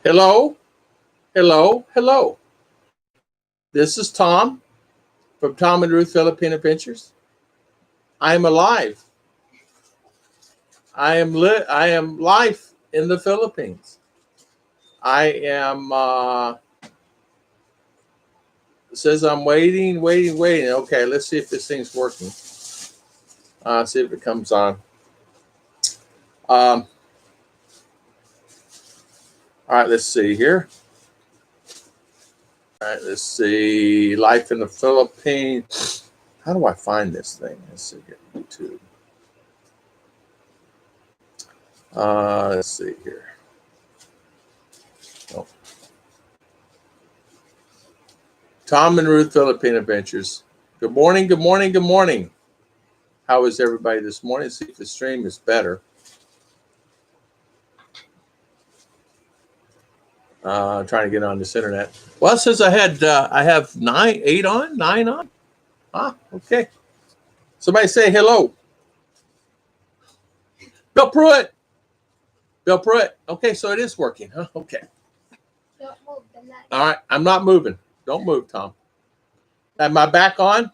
Hello, hello, hello. This is Tom from Tom and Ruth Philippine Adventures. I am alive. I am live in the Philippines. I am. It says I'm waiting, waiting, waiting. Okay, let's see if this thing's working. See if it comes on. All right, let's see here. All right, let's see. Life in the Philippines. How do I find this thing? Let's see here. YouTube. Let's see here. Oh. Tom and Ruth Philippine Adventures. Good morning, good morning, good morning. How is everybody this morning? See if the stream is better. Trying to get on this internet. Well, it says I have 9 on. Ah, okay. Somebody say hello. Bill Pruitt. Bill Pruitt. Okay, so it is working, huh? Okay. Don't move the light. All right, I'm not moving. Don't move, Tom. Am I back on?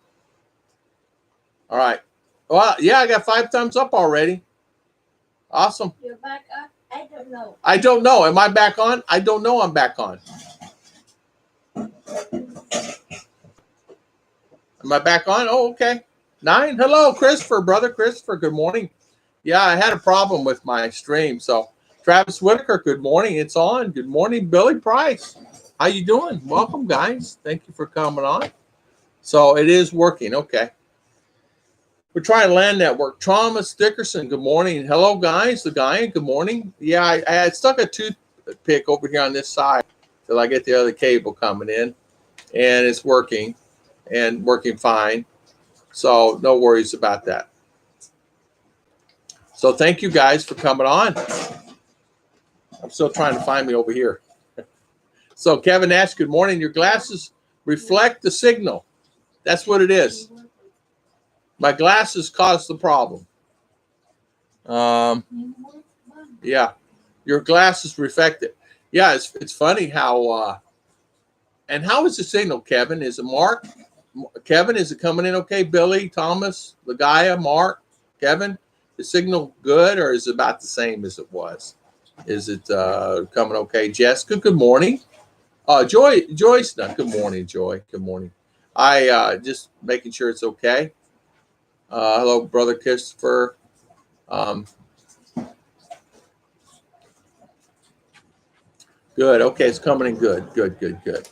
All right. Well, yeah, I got 5 thumbs up already. Awesome. You're back up? I don't know. I don't know. Am I back on? I don't know I'm back on. Am I back on? Oh, okay. 9. Hello, Christopher, brother. Christopher, good morning. Yeah, I had a problem with my stream. So, Travis Whitaker, good morning. It's on. Good morning, Billy Price. How you doing? Welcome, guys. Thank you for coming on. So, it is working. Okay. We're trying LAN network. Thomas Dickerson, good morning. Hello, guys. The guy, good morning. Yeah, I had stuck a toothpick over here on this side till I get the other cable coming in, and it's working and working fine. So no worries about that. So thank you guys for coming on. I'm still trying to find me over here. So Kevin Nash, good morning. Your glasses reflect the signal. That's what it is. My glasses caused the problem. Yeah, your glasses reflect it. Yeah, it's funny how. And how is the signal, Kevin? Is it Mark? Kevin, is it coming in okay? Billy, Thomas, Lagaya, Mark, Kevin, the signal good or is it about the same as it was? Is it coming okay? Jessica, good morning. Joyce, no, good morning, Joy. Good morning. I just making sure it's okay. Hello, brother Christopher. Good. Okay, it's coming in good. Good.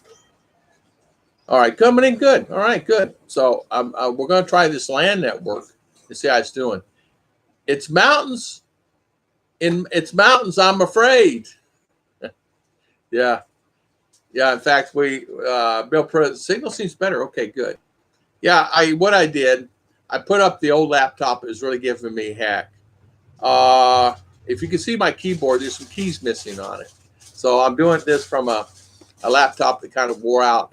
All right, coming in good. All right, good. So we're going to try this LAN network and see how it's doing. It's mountains. It's mountains, I'm afraid. Yeah. In fact, Bill Pruitt, signal seems better. Okay, good. Yeah, what I did, I put up the old laptop. It was really giving me a heck. If you can see my keyboard, there's some keys missing on it. So I'm doing this from a laptop that kind of wore out.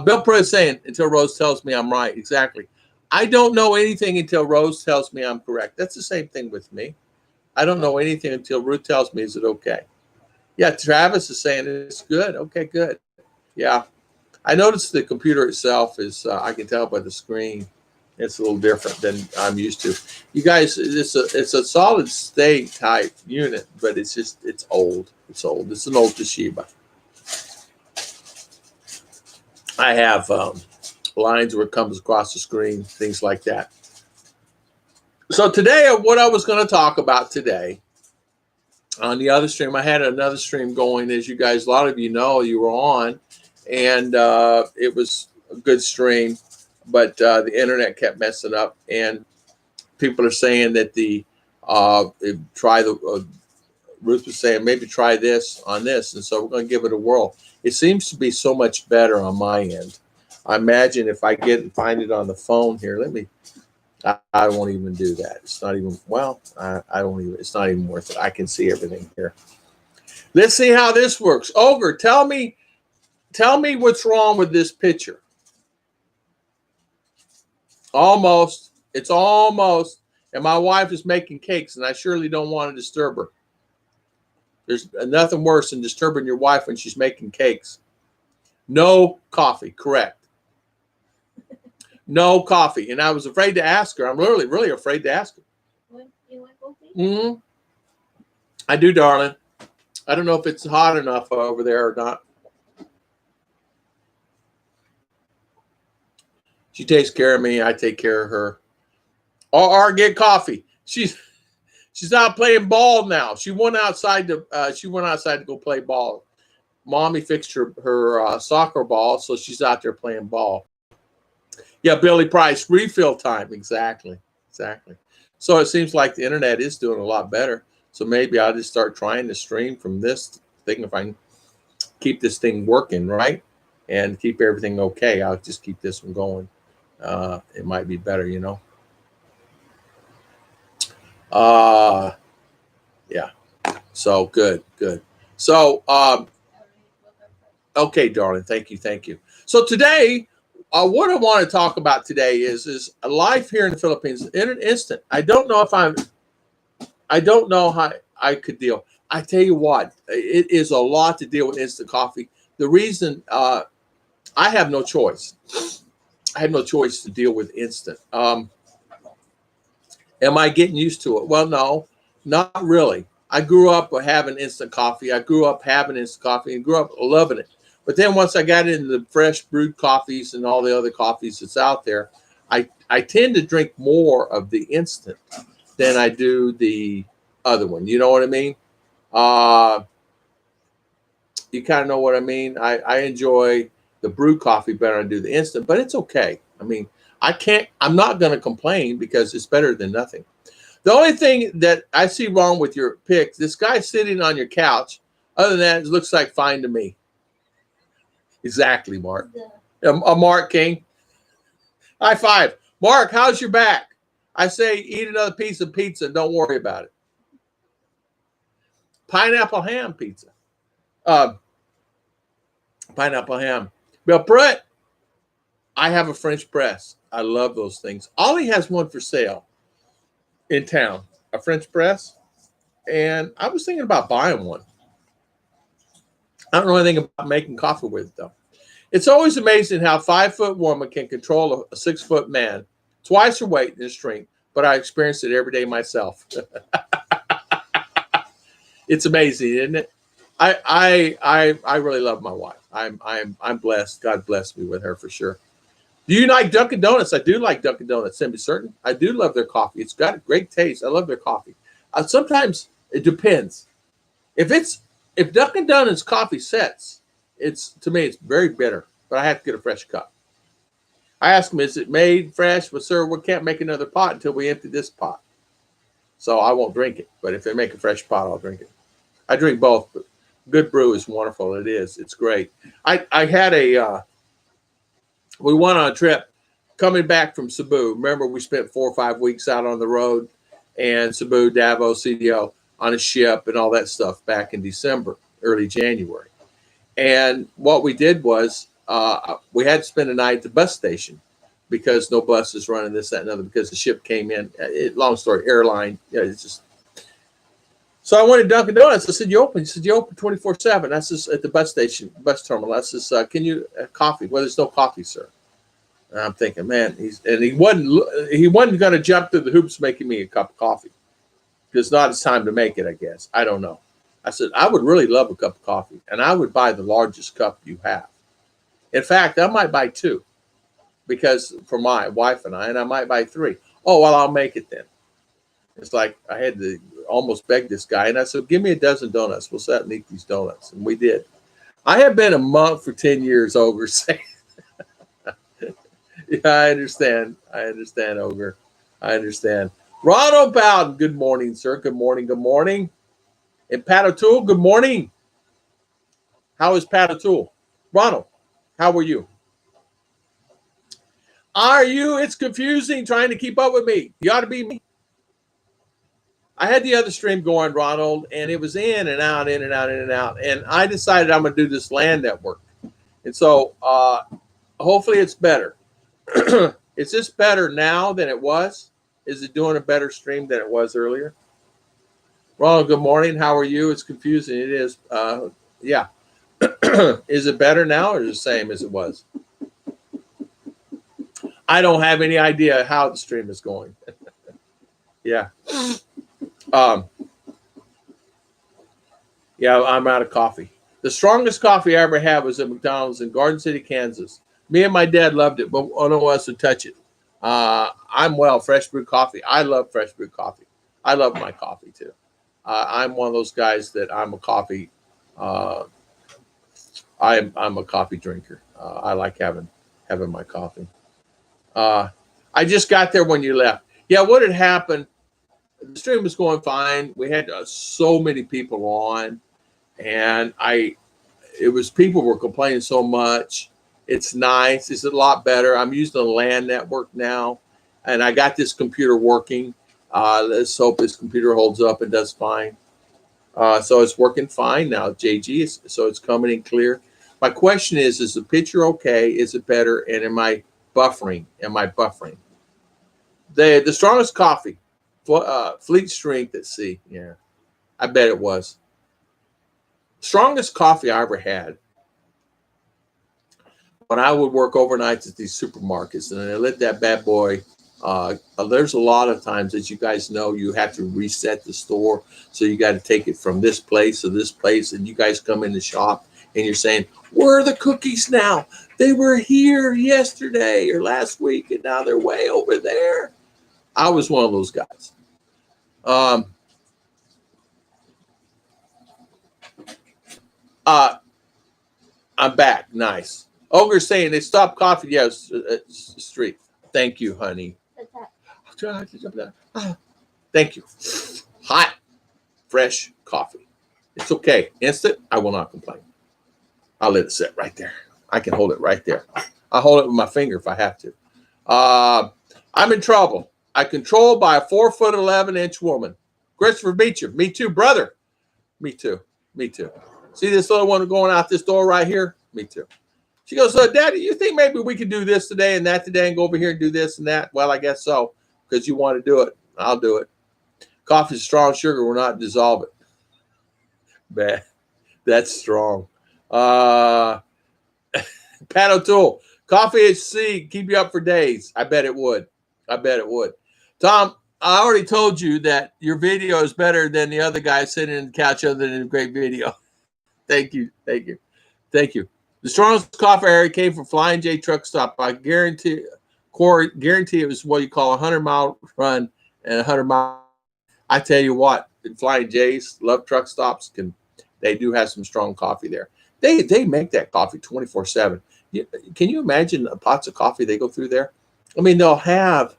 Bill Pruitt saying, until Rose tells me I'm right. Exactly. I don't know anything until Rose tells me I'm correct. That's the same thing with me. I don't know anything until Ruth tells me, is it okay? Yeah, Travis is saying it's good. Okay, good. Yeah. I noticed the computer itself is, I can tell by the screen, it's a little different than I'm used to. You guys, it's a solid state type unit, but it's old. It's old. It's an old Toshiba. I have lines where it comes across the screen, things like that. So today, what I was going to talk about today on the other stream, I had another stream going, as you guys, a lot of you know, you were on, and it was a good stream, but the internet kept messing up, and people are saying that Ruth was saying maybe try this on this, and so we're going to give it a whirl. It seems to be so much better on my end. I imagine if I get and find it on the phone here, I won't even do that. It's not even, it's not even worth it. I can see everything here. Let's see how this works. Ogre, tell me what's wrong with this picture. Almost. It's almost. And my wife is making cakes, and I surely don't want to disturb her. There's nothing worse than disturbing your wife when she's making cakes. No coffee, correct. No coffee. And I was afraid to ask her. I'm really, really afraid to ask her. You want coffee? Mm-hmm. I do, darling. I don't know if it's hot enough over there or not. She takes care of me. I take care of her. Or get coffee. She's out playing ball now. She went outside to go play ball. Mommy fixed her soccer ball, so she's out there playing ball. Yeah, Billy Price, refill time. Exactly. So it seems like the internet is doing a lot better. So maybe I'll just start trying to stream from this thing if I can keep this thing working, right? And keep everything okay. I'll just keep this one going. It might be better, you know. Yeah. So good. So, okay, darling. Thank you. So today, what I want to talk about today is life here in the Philippines in an instant. I don't know how I could deal. I tell you what, it is a lot to deal with instant coffee. The reason I have no choice. I have no choice to deal with instant. Am I getting used to it? Well, no, not really. I grew up having instant coffee. And grew up loving it. But then once I got into the fresh brewed coffees and all the other coffees that's out there, I tend to drink more of the instant than I do the other one. You know what I mean? You kind of know what I mean. I enjoy the brewed coffee better than I do the instant, but it's okay. I mean, I'm not going to complain because it's better than nothing. The only thing that I see wrong with your pic, this guy sitting on your couch, other than that, it looks like fine to me. Exactly, Mark. Mark King. High five. Mark, how's your back? I say eat another piece of pizza. Don't worry about it. Pineapple ham pizza. Pineapple ham. Bill Brett, I have a French press. I love those things. Ollie has one for sale in town, a French press. And I was thinking about buying one. I don't know anything about making coffee with it, though. It's always amazing how a 5-foot woman can control a 6-foot man, twice her weight in strength, but I experience it every day myself. It's amazing, isn't it? I really love my wife. I'm blessed. God bless me with her for sure. Do you like Dunkin' Donuts? I do like Dunkin' Donuts. Semi-certain. I do love their coffee. It's got a great taste. I love their coffee. Sometimes it depends. If Dunkin' Donuts coffee sets, to me it's very bitter. But I have to get a fresh cup. I asked him, "Is it made fresh?" Well, sir, we can't make another pot until we empty this pot. So I won't drink it. But if they make a fresh pot, I'll drink it. I drink both. But good brew is wonderful. It is. It's great. I had we went on a trip coming back from Cebu. Remember, we spent 4 or 5 weeks out on the road and Cebu, Davao, CDO on a ship and all that stuff back in December, early January. And what we did was we had to spend a night at the bus station because no bus is running this, that, and other because the ship came in. Long story, airline. Yeah, it's just. So I went to Dunkin' Donuts. I said, "You open?" He said, "You open 24/7." That's just at the bus station, bus terminal. That's just, "Can you coffee?" "Well, there's no coffee, sir." And I'm thinking, man, he wasn't going to jump through the hoops making me a cup of coffee because it's not his time to make it. I guess I don't know. I said, "I would really love a cup of coffee, and I would buy the largest cup you have. In fact, I might buy 2 because for my wife and I might buy 3. Oh, well, I'll make it then." It's like I had to almost beg this guy. And I said, "Give me a dozen donuts. We'll sit and eat these donuts." And we did. I have been a monk for 10 years, Ogre. Yeah, I understand, Ogre. I understand. Ronald Bowden, good morning, sir. Good morning. And Pat O'Toole, good morning. How is Pat O'Toole? Ronald, how are you? Are you? It's confusing trying to keep up with me. You ought to be me. I had the other stream going, Ronald, and it was in and out. And I decided I'm going to do this land network. And so hopefully it's better. Is this better now than it was? Is it doing a better stream than it was earlier? Ronald, good morning. How are you? It's confusing. It is. Yeah. Is it better now or the same as it was? I don't have any idea how the stream is going. Yeah. Um, yeah, I'm out of coffee. The strongest coffee I ever had was at McDonald's in Garden City, Kansas. Me and my dad loved it, but no one else would touch it. I'm fresh brewed coffee. I love fresh brewed coffee. I love my coffee too. I'm one of those guys that I'm a coffee. Uh, I'm a coffee drinker. I like having my coffee. Uh, I just got there when you left. Yeah, what had happened? The stream was going fine. We had so many people on, and it was people were complaining so much. It's nice. It's a lot better. I'm using the LAN network now, and I got this computer working. Let's hope this computer holds up and does fine. So it's working fine now, JG. So it's coming in clear. My question is the picture okay? Is it better? And am I buffering? Am I buffering? The strongest coffee, Fleet Strength at Sea. Yeah, I bet it was. Strongest coffee I ever had when I would work overnights at these supermarkets, and I let that bad boy. There's a lot of times, as you guys know, you have to reset the store, so you got to take it from this place to this place, and you guys come in the shop and you're saying, "Where are the cookies now? They were here yesterday or last week, and now they're way over there." I was one of those guys. Um, uh, I'm back. Nice. Ogre's saying they stopped coffee. Yes, street. Thank you, honey. Thank you. Hot, fresh coffee. It's okay. Instant. I will not complain. I'll let it sit right there. I can hold it right there. I'll hold it with my finger if I have to. I'm in trouble. I controlled by a 4'11" woman. Christopher Beecher. Me too, brother. Me too. Me too. See this little one going out this door right here? Me too. She goes, Daddy, you think maybe we could do this today and that today and go over here and do this and that? Well, I guess so, because you want to do it. I'll do it. Coffee's strong sugar will not dissolve it. Bad. That's strong. Pat O'Toole, coffee at sea, keep you up for days. I bet it would. I bet it would. Tom, I already told you that your video is better than the other guy sitting in the couch other than a great video. Thank you. Thank you. Thank you. The strongest coffee area came from Flying J truck stop. I guarantee it was what you call a 100-mile run and 100-mile. I tell you what, Flying J's love truck stops. They do have some strong coffee there. They make that coffee 24/7. Can you imagine the pots of coffee they go through there? I mean, they'll have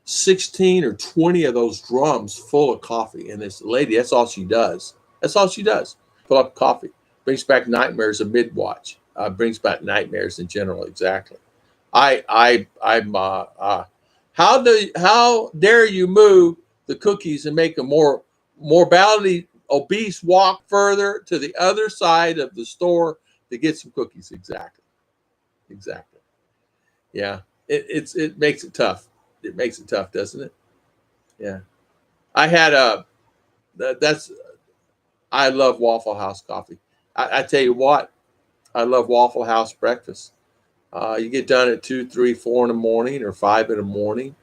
16 or 20 of those drums full of coffee. And this lady, that's all she does. That's all she does. Fill up coffee. Brings back nightmares of mid-watch. Brings back nightmares in general. Exactly. I'm. How dare you move the cookies and make a more morbidly obese walk further to the other side of the store to get some cookies? Exactly. Exactly. Yeah. It makes it tough. It makes it tough, doesn't it? Yeah. I had I love Waffle House coffee. I tell you what, I love Waffle House breakfast. You get done at 2, 3, 4 in the morning or 5 in the morning.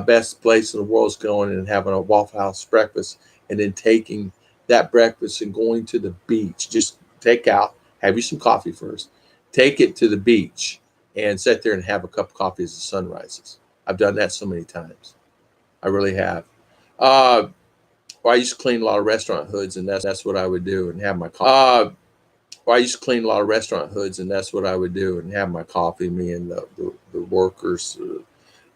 Best place in the world is going and having a Waffle House breakfast and then taking that breakfast and going to the beach. Just take out, have you some coffee first, take it to the beach and sit there and have a cup of coffee as the sun rises. I've done that so many times. I really have. I used to clean a lot of restaurant hoods, and that's what I would do and have my coffee. I used to clean a lot of restaurant hoods, and that's what I would do and have my coffee. Me and the workers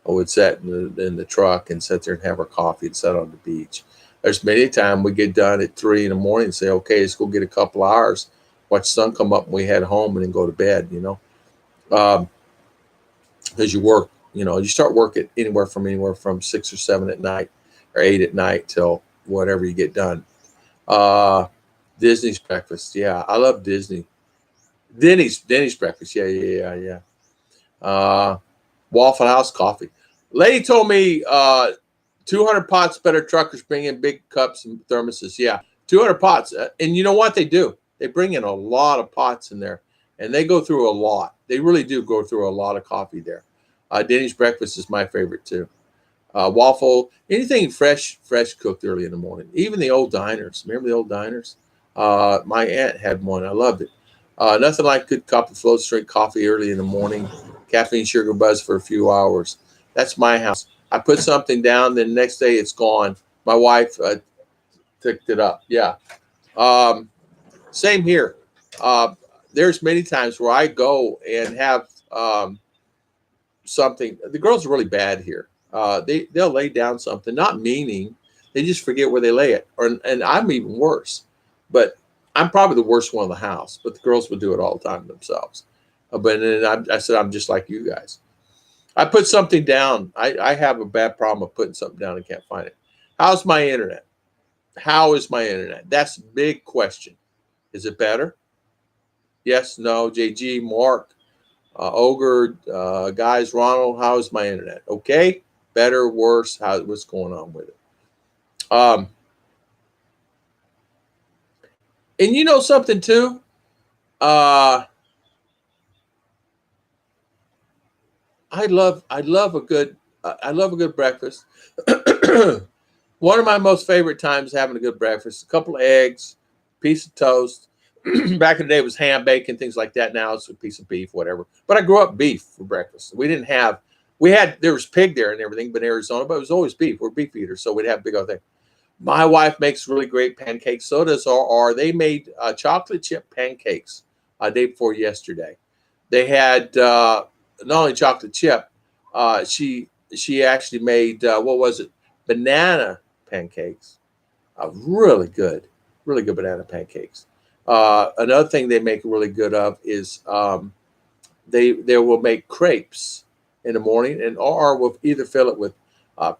would sit in the truck and sit there and have our coffee and sit on the beach. There's many times we get done at 3 in the morning and say, okay, let's go get a couple of hours, watch the sun come up, and we head home and then go to bed, because you work, you start work at anywhere from 6 or 7 at night or 8 at night till whatever you get done. Disney's breakfast. Yeah, I love Disney. Denny's breakfast. Yeah. Waffle House coffee. Lady told me 200 pots, better truckers bring in big cups and thermoses. Yeah, 200 pots. And you know what they do? They bring in a lot of pots in there, and they go through a lot. They really do go through a lot of coffee there. Denny's breakfast is my favorite too. Waffle, anything fresh cooked early in the morning. Even the old diners. Remember the old diners? My aunt had one. I loved it. Nothing like good cup of float straight coffee early in the morning. Caffeine, sugar buzz for a few hours. That's my house. I put something down, then the next day it's gone. My wife picked it up. Yeah. Same here. There's many times where I go and have something. The girls are really bad here. They'll lay down something, not meaning, they just forget where they lay it. And I'm even worse. But I'm probably the worst one in the house. But the girls would do it all the time themselves. But then I said I'm just like you guys. I put something down. I have a bad problem of putting something down and can't find it. How's my internet? How is my internet? That's a big question. Is it better? Yes, no. JG, Mark, Ogre, guys, Ronald, how is my internet? Okay, better, worse? What's going on with it? And you know something too? I love a good breakfast. One of my most favorite times is having a good breakfast. A couple of eggs, piece of toast. Back in the day, it was ham, bacon, things like that. Now it's a piece of beef, whatever. But I grew up beef for breakfast. There was pig there and everything, but in Arizona, but it was always beef. We're beef eaters, so we'd have big old thing. My wife makes really great pancakes. So does our. They made chocolate chip pancakes day before yesterday. They had not only chocolate chip. She actually made what was it? Banana pancakes. Really good banana pancakes. Another thing they make really good of is they will make crepes in the morning, and or will either fill it with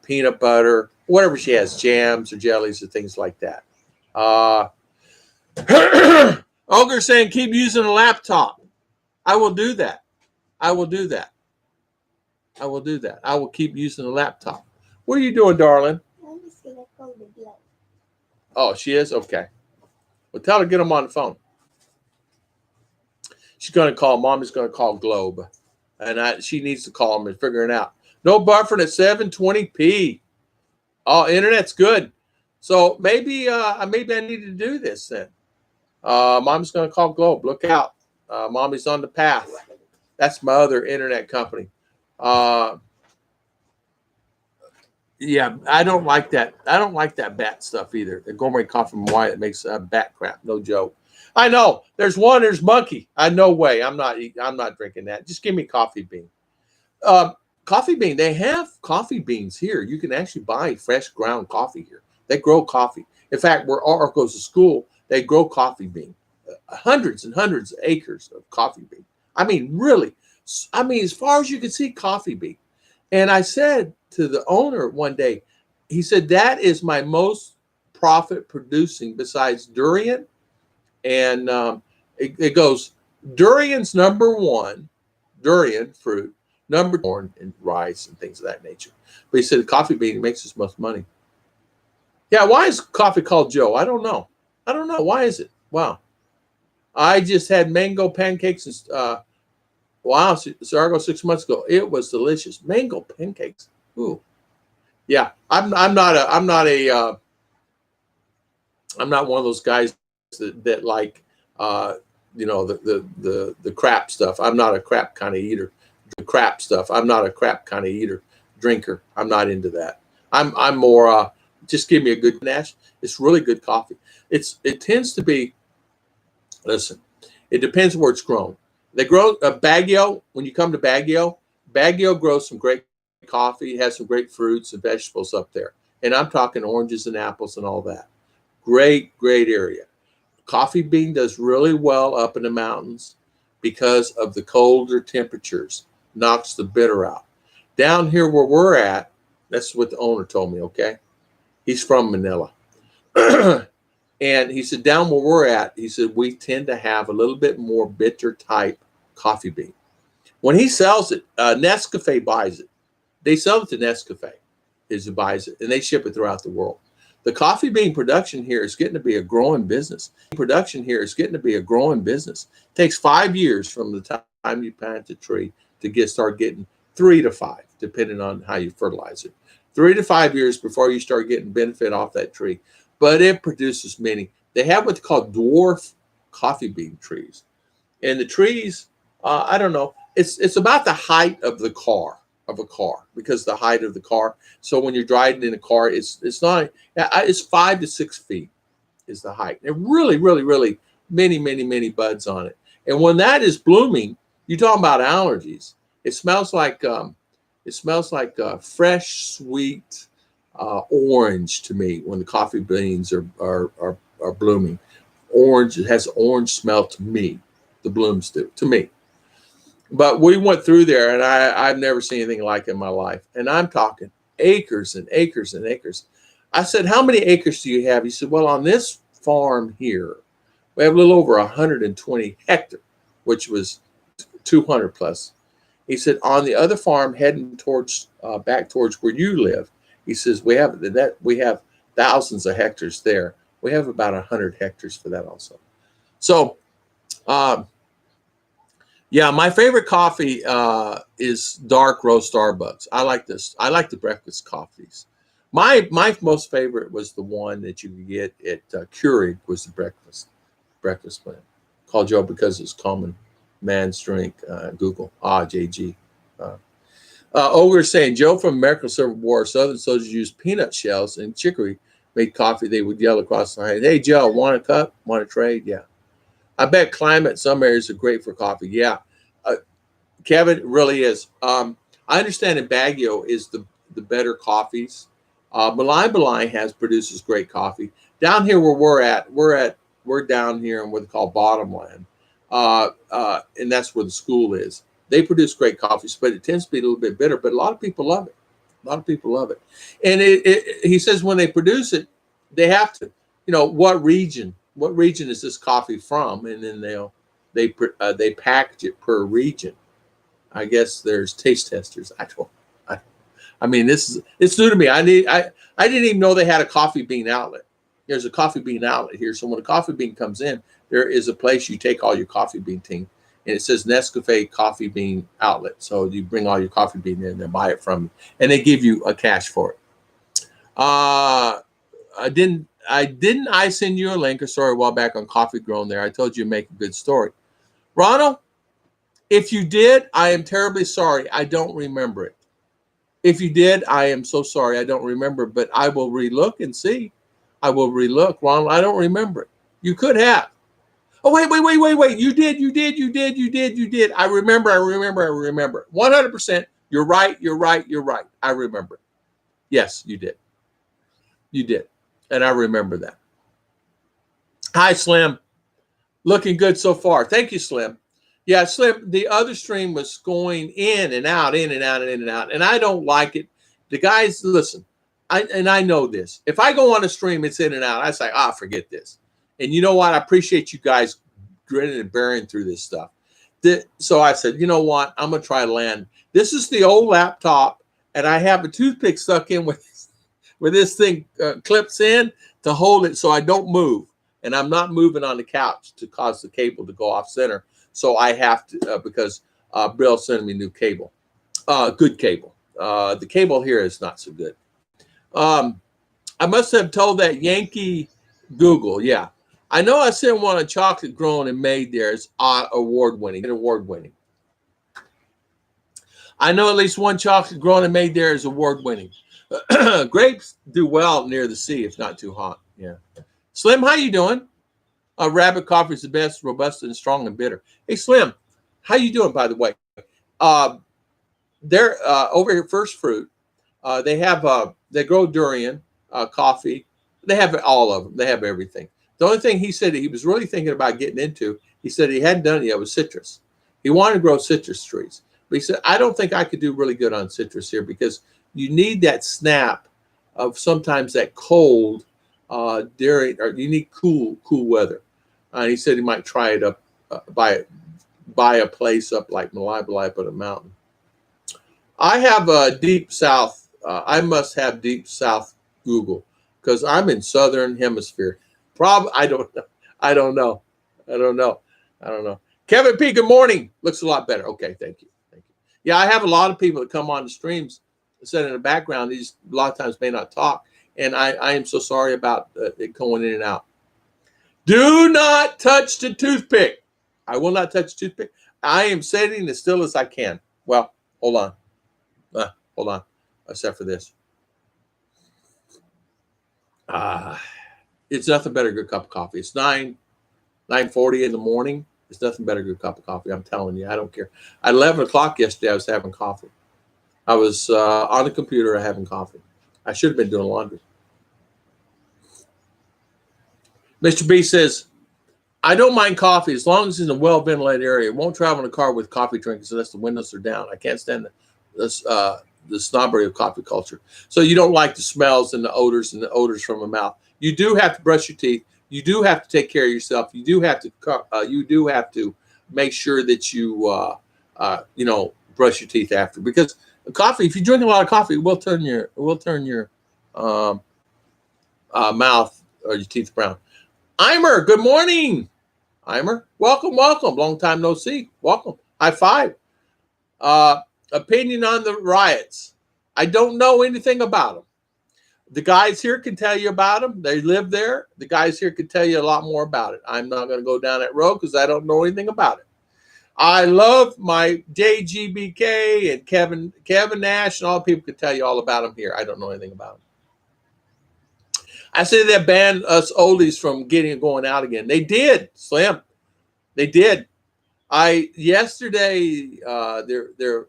peanut butter, whatever she has, jams or jellies or things like that. Olga saying keep using a laptop. I will do that. I will do that. I will do that. I will keep using the laptop. What are you doing, darling? I'm just gonna call the blood. Oh, she is? Okay. Well, tell her to get them on the phone. She's going to call. Mommy's going to call Globe. And she needs to call them and figure it out. No buffering at 720p. Oh, internet's good. So maybe I need to do this then. Mommy's going to call Globe. Look out. Mommy's on the path. That's my other internet company. Yeah, I don't like that. I don't like that bat stuff either. The gourmet coffee from Hawaii that makes bat crap. No joke. I know. There's monkey. No way. I'm not drinking that. Just give me coffee bean. Coffee bean. They have coffee beans here. You can actually buy fresh ground coffee here. They grow coffee. In fact, where Art goes to school, they grow coffee bean. Hundreds and hundreds of acres of coffee bean. I mean, really. I mean, as far as you can see, coffee bean. And I said to the owner one day, he said, that is my most profit producing besides durian. And it goes, durian's number one, durian fruit, number corn and rice and things of that nature. But he said the coffee bean makes us most money. Yeah, why is coffee called Joe? I don't know. Why is it? Wow. I just had mango pancakes and Sargo 6 months ago. It was delicious. Mango pancakes. Ooh. Yeah. I'm not one of those guys that like the crap stuff. I'm not a crap kind of eater. The crap stuff. I'm not a crap kind of eater. Drinker. I'm not into that. I'm more just give me a good Nash. It's really good coffee. It tends to be, listen, it depends where it's grown. They grow Baguio. When you come to Baguio grows some great coffee. It has some great fruits and vegetables up there. And I'm talking oranges and apples and all that. Great area. Coffee bean does really well up in the mountains because of the colder temperatures. Knocks the bitter out. Down here where we're at, that's what the owner told me, okay? He's from Manila. And he said, down where we're at, he said, we tend to have a little bit more bitter type coffee bean. When he sells it, Nescafe buys it. They sell it to Nescafe. is who buys it, and they ship it throughout the world. The coffee bean production here is getting to be a growing business. Production here is getting to be a growing business. It takes 5 years from the time you plant the tree to start getting 3 to 5, depending on how you fertilize it. 3 to 5 years before you start getting benefit off that tree. But it produces many. They have what's called dwarf coffee bean trees. And the trees, I don't know, it's about the height of a car, because the height of the car. So when you're driving in a car, it's 5 to 6 feet is the height. And really, really, really many, many, many buds on it. And when that is blooming, you're talking about allergies. It smells like fresh, sweet orange to me when the coffee beans are blooming. Orange, it has orange smell to me. The blooms do to me. But we went through there, and I've never seen anything like it in my life. And I'm talking acres and acres and acres. I said, how many acres do you have? He said, well, on this farm here, we have a little over 120 hectares, which was 200 plus. He said, on the other farm, heading towards back towards where you live, he says, we have thousands of hectares there. We have about 100 hectares for that also. So, yeah, my favorite coffee is dark roast Starbucks. I like this. I like the breakfast coffees. My most favorite was the one that you could get at Keurig, was the breakfast blend. Called Joe because it's common man's drink. Google JG. Ogre saying Joe from American Civil War. Southern soldiers used peanut shells and chicory made coffee. They would yell across the line, "Hey Joe, want a cup? Want to trade?" Yeah. I bet climate in some areas are great for coffee. Yeah, Kevin, it really is. I understand that Baguio is the better coffees. Malai produces great coffee. Down here where we're down here in what they call Bottomland, and that's where the school is. They produce great coffees, but it tends to be a little bit bitter. But a lot of people love it. A lot of people love it. And he says when they produce it, they have to, what region is this coffee from? And then they package it per region. I guess there's taste testers. I mean, it's new to me. I didn't even know they had a coffee bean outlet. There's a coffee bean outlet here. So when a coffee bean comes in, there is a place you take all your coffee bean team, and it says Nescafe Coffee Bean Outlet. So you bring all your coffee bean in and buy it from you, and they give you a cash for it. Didn't I send you a link or story a while back on coffee grown there? I told you to make a good story. Ronald, if you did, I am terribly sorry. I don't remember it. If you did, I am so sorry. I don't remember, but I will relook and see. I will relook. Ronald, I don't remember it. You could have. Oh, wait. You did. I remember. 100%. You're right. I remember. Yes, you did. You did. And I remember that. Hi, Slim. Looking good so far. Thank you, Slim. Yeah, Slim, the other stream was going in and out. And I don't like it. The guys, listen, I know this. If I go on a stream, it's in and out. I say, forget this. And you know what? I appreciate you guys grinning and bearing through this stuff. So I said, you know what? I'm going to try to land. This is the old laptop, and I have a toothpick stuck in where this thing clips in to hold it so I don't move. And I'm not moving on the couch to cause the cable to go off center. So I have to, because Bill sent me new cable, good cable. The cable here is not so good. I must have told that Yankee Google. Yeah. I know I sent one on chocolate grown and made there. It's award winning. I know at least one chocolate grown and made there is award winning. Grapes do well near the sea if not too hot. Yeah. Slim, how you doing? Rabbit coffee is the best, robust and strong and bitter. Hey, Slim, how you doing, by the way? They're over here, First Fruit. They grow durian, coffee. They have all of them. They have everything. The only thing he said he was really thinking about getting into, he said he hadn't done it yet, was citrus. He wanted to grow citrus trees. But he said, I don't think I could do really good on citrus here because you need that snap of sometimes that cold or you need cool weather. And he said he might try it up, buy a place up like Malai up at a mountain. I have a deep south I must have deep South Google because I'm in Southern Hemisphere. I don't know. I don't know. I don't know. I don't know. Kevin P, good morning. Looks a lot better. Okay, thank you. Thank you. Yeah, I have a lot of people that come on the streams, sit in the background. These a lot of times may not talk, and I am so sorry about it going in and out. Do not touch the toothpick. I will not touch the toothpick. I am sitting as still as I can. Well, hold on. Hold on. Except for this. It's nothing better than a good cup of coffee. It's 9:40 in the morning. It's nothing better than a good cup of coffee. I'm telling you, I don't care. At 11 o'clock yesterday, I was having coffee. I was on the computer having coffee. I should have been doing laundry. Mr. B says, I don't mind coffee as long as it's in a well-ventilated area. It won't travel in a car with coffee drinkers unless the windows are down. I can't stand the snobbery of coffee culture. So you don't like the smells and the odors from the mouth. You do have to brush your teeth. You do have to take care of yourself. You do have to make sure that you brush your teeth after, because coffee, if you drink a lot of coffee, it will turn your mouth or your teeth brown. Eimer, good morning. Eimer, welcome. Long time no see. Welcome. High five. Opinion on the riots. I don't know anything about them. The guys here can tell you about them. They live there. The guys here can tell you a lot more about it. I'm not going to go down that road because I don't know anything about it. I love my JGBK and Kevin Nash, and all the people can tell you all about them here. I don't know anything about them. I say they banned us oldies from going out again. They did, Slim. They did. Yesterday there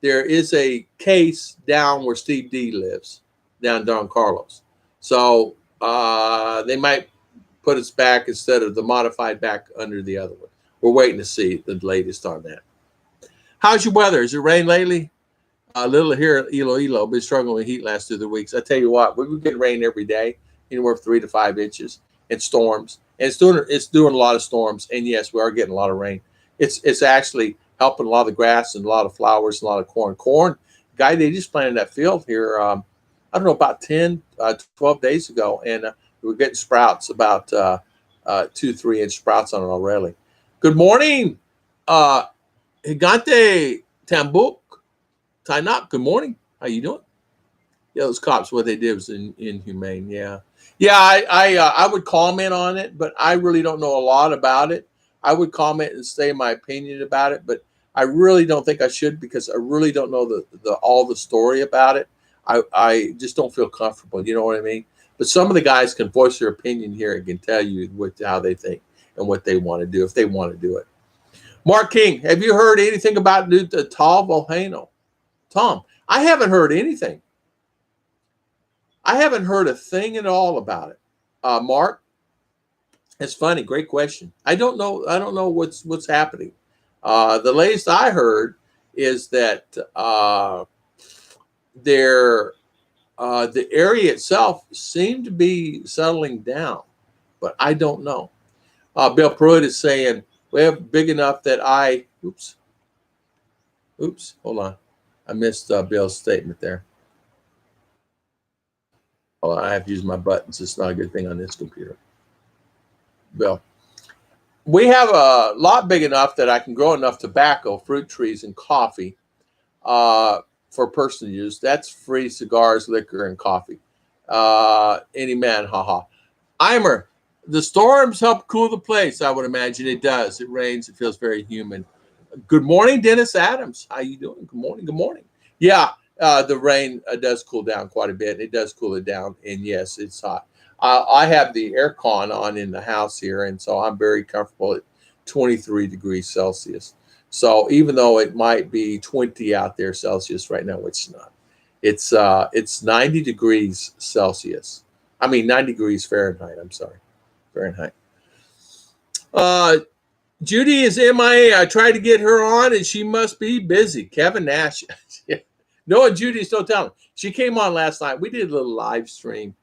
is a case down where Steve D lives, down Don Carlos. So they might put us back instead of the modified back under the other one. We're waiting to see the latest on that. How's your weather? Has it rained lately? A little here at Iloilo. Been struggling with heat last 2 3 weeks. I tell you what, we get rain every day, anywhere from 3 to 5 inches, and storms. And it's doing a lot of storms. And yes, we are getting a lot of rain. It's actually helping a lot of the grass and a lot of flowers and a lot of corn. Corn, guy, they just planted that field here. I don't know, about 12 days ago, and we're getting sprouts, about 2 3 inch sprouts on it already. Good morning, Higante Tambuk. Tainak, good morning. How you doing? Yeah, those cops, what they did was inhumane. Yeah. I would comment on it, but I really don't know a lot about it. I would comment and say my opinion about it, but I really don't think I should, because I really don't know all the story about it. I just don't feel comfortable. You know what I mean? But some of the guys can voice their opinion here and can tell you how they think and what they want to do if they want to do it. Mark King, have you heard anything about the Tal volcano? Tom, I haven't heard anything. I haven't heard a thing at all about it. Mark, it's funny. Great question. I don't know what's happening. The latest I heard is that the area itself seemed to be settling down, but I don't know. Bill Pruitt is saying we have big enough that oops, hold on. I missed Bill's statement there. Hold on, I have to use my buttons. It's not a good thing on this computer. Bill, we have a lot big enough that I can grow enough tobacco, fruit trees, and coffee for personal use. That's free cigars, liquor, and coffee. Any man, haha. Eimer, the storms help cool the place. I would imagine it does. It rains. It feels very humid. Good morning, Dennis Adams. How you doing? Good morning. Good morning. Yeah, the rain does cool down quite a bit. It does cool it down, and yes, it's hot. I have the air con on in the house here, and so I'm very comfortable at 23 degrees Celsius. So even though it might be 20 out there Celsius right now, it's not. It's 90 degrees Celsius. I mean 90 degrees Fahrenheit. I'm sorry, Fahrenheit. Judy is MIA. I tried to get her on, and she must be busy. Kevin Nash. No, Judy's still telling. She came on last night. We did a little live stream.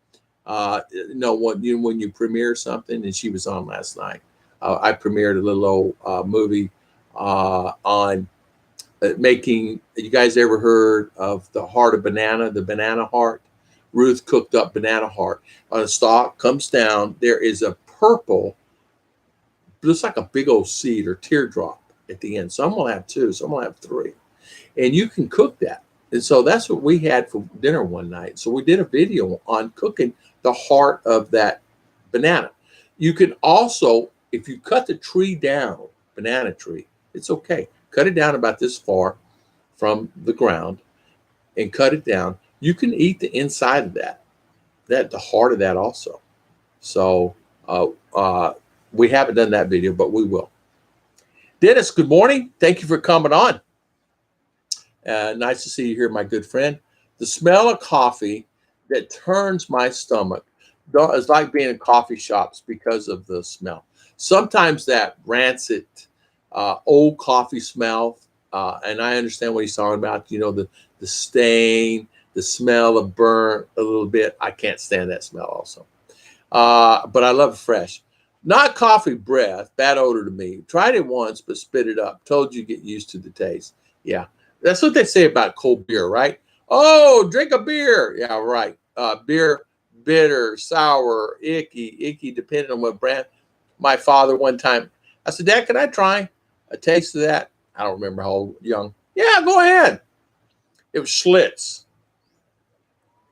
When you premiere something, and she was on last night. I premiered a little old movie on making. You guys ever heard of the heart of banana, the banana heart? Ruth cooked up banana heart on a stalk, comes down. There is a purple, looks like a big old seed or teardrop at the end. Some will have two, some will have three, and you can cook that. And so that's what we had for dinner one night. So we did a video on cooking the heart of that banana. You can also, if you cut the tree down, banana tree, it's okay. Cut it down about this far from the ground and cut it down. You can eat the inside of that, the heart of that also. So we haven't done that video, but we will. Dennis, good morning. Thank you for coming on. Nice to see you here, my good friend. The smell of coffee that turns my stomach is like being in coffee shops because of the smell. Sometimes that rancid, old coffee smell, and I understand what he's talking about. You know, the stain, the smell of burnt a little bit. I can't stand that smell also. But I love fresh. Not coffee breath, bad odor to me. Tried it once, but spit it up. Told you get used to the taste. Yeah, that's what they say about cold beer, right? Oh, drink a beer. Yeah, right. Beer, bitter, sour, icky, depending on what brand. My father one time, I said, Dad, can I try a taste of that? I don't remember how young. Yeah, go ahead. It was Schlitz.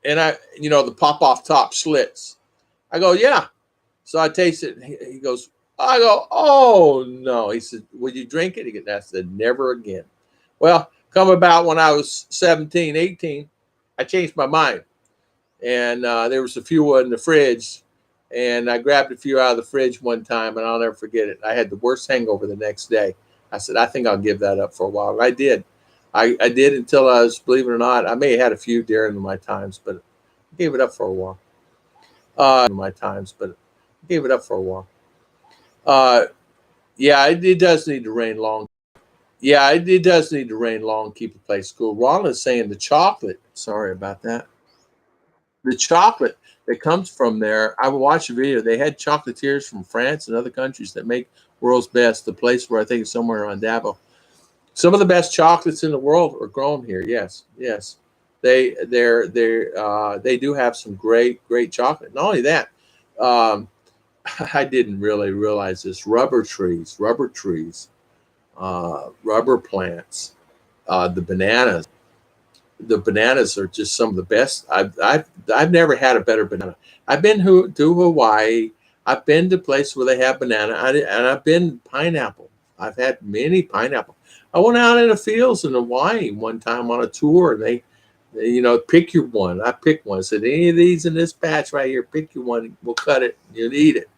And the pop off top Schlitz. I go, yeah. So I taste it. He goes, I go, oh, no. He said, would you drink it? I said, never again. Well, come about when I was 17, 18, I changed my mind. And there was a few in the fridge. And I grabbed a few out of the fridge one time, and I'll never forget it. I had the worst hangover the next day. I said, I think I'll give that up for a while. And I did. I did until I was, believe it or not, I may have had a few during my times, but I gave it up for a while. Yeah, it does need to rain long. Yeah, it does need to rain long, keep a place cool. Ron is saying the chocolate. Sorry about that. The chocolate that comes from there. I watched a video. They had chocolatiers from France and other countries that make world's best. The place where I think it's somewhere around Davos. Some of the best chocolates in the world are grown here. Yes. They do have some great chocolate. Not only that, I didn't really realize this. Rubber trees, rubber plants, the bananas are just some of the best. I've never had a better banana. I've been to Hawaii. I've been to places where they have banana, and I've been pineapple. I've had many pineapple. I went out in the fields in Hawaii one time on a tour, and they pick your one. I picked one. I said, any of these in this batch right here, pick your one. We'll cut it. You'll eat it.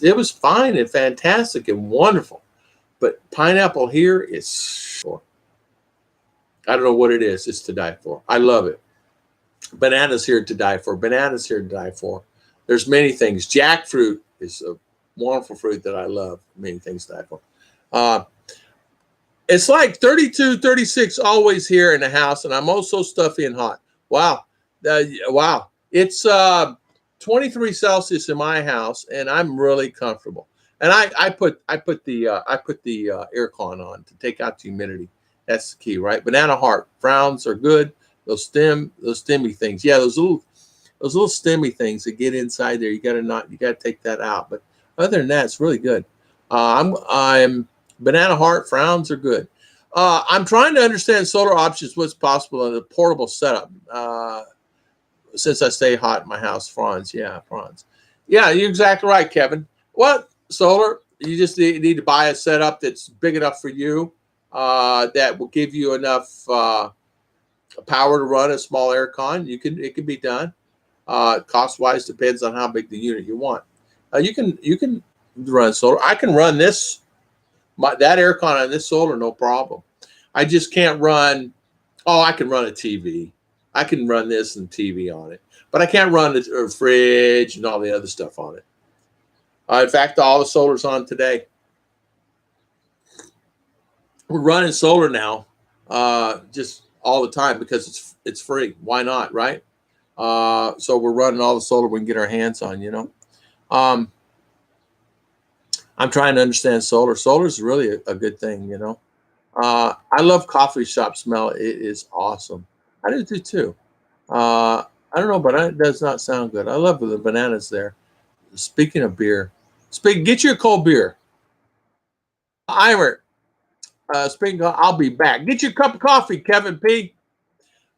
It was fine and fantastic and wonderful. But pineapple here is, I don't know what it is. It's to die for. I love it. Bananas here to die for. There's many things. Jackfruit is a wonderful fruit that I love. Many things to die for. It's like 32, 36 always here in the house, and I'm also stuffy and hot. Wow. Wow. It's 23 Celsius in my house, and I'm really comfortable. And I put the aircon on to take out the humidity. That's the key, right? Banana heart frowns are good. Those stemmy things. Yeah, those little stemmy things that get inside there. You gotta take that out. But other than that, it's really good. I'm banana heart frowns are good. I'm trying to understand solar options. What's possible in a portable setup? Since I stay hot in my house, Franz. Yeah, you're exactly right, Kevin. What solar? You just need to buy a setup that's big enough for you, that will give you enough power to run a small aircon. It can be done. Cost wise, depends on how big the unit you want. You can run solar. I can run this that aircon on this solar, no problem. I just can't run. Oh, I can run a TV. I can run this and TV on it, but I can't run a fridge and all the other stuff on it. In fact, all the solar's on today. We're running solar now, just all the time because it's free. Why not, right? So we're running all the solar we can get our hands on. I'm trying to understand solar. Solar is really a good thing. I love coffee shop smell. It is awesome. I do too. I don't know, but it does not sound good. I love the bananas there. Speaking of beer, get you a cold beer. Imer, I'll be back. Get you a cup of coffee, Kevin P.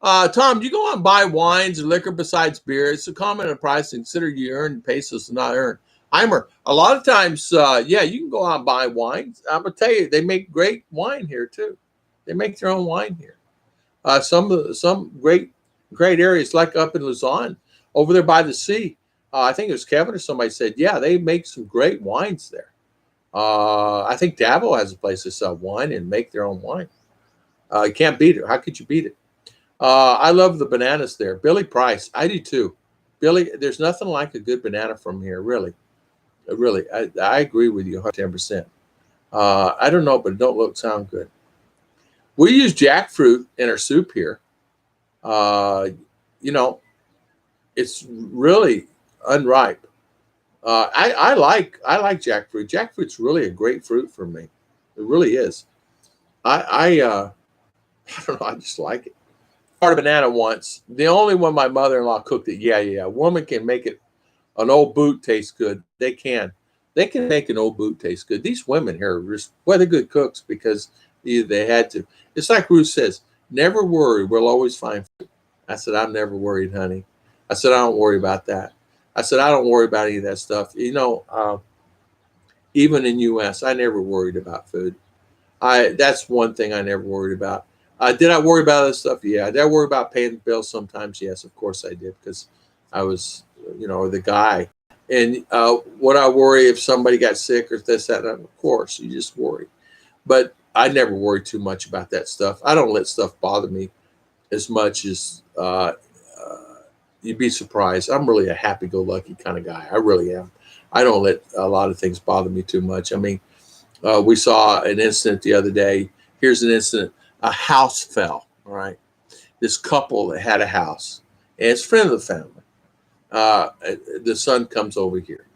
Tom, do you go out and buy wines and liquor besides beer? It's a common in price. Consider you earn pesos and not earn. Imer, a lot of times, yeah, you can go out and buy wines. I'm gonna tell you, they make great wine here too. They make their own wine here. Some great areas like up in Luzon, over there by the sea. I think it was Kevin or somebody said, yeah, they make some great wines there. I think Davao has a place to sell wine and make their own wine. You can't beat it. How could you beat it? I love the bananas there. Billy Price, I do too. Billy, there's nothing like a good banana from here, really. Really, I agree with you 110%. I don't know, but it don't sound good. We use jackfruit in our soup here. You know, it's really unripe. I like jackfruit. Jackfruit's really a great fruit for me. It really is. I I don't know. I just like it. Part of banana once. The only one my mother-in-law cooked it. Yeah. A woman can make it. An old boot taste good. They can. They can make an old boot taste good. These women here are just, well, they're good cooks because they had to. It's like Ruth says, never worry. We'll always find food. I said, I'm never worried, honey. I said, I don't worry about that. I said, I don't worry about any of that stuff. Even in U.S., I never worried about food. That's one thing I never worried about. Did I worry about other stuff? Yeah. Did I worry about paying the bills sometimes? Yes, of course I did because I was, the guy. And would I worry if somebody got sick or this, that? Of course, you just worry. But I never worry too much about that stuff. I don't let stuff bother me as much as you'd be surprised. I'm really a happy-go-lucky kind of guy. I really am. I don't let a lot of things bother me too much. I mean, we saw an incident the other day. Here's an incident. A house fell, all right? This couple that had a house, and it's a friend of the family. The son comes over here,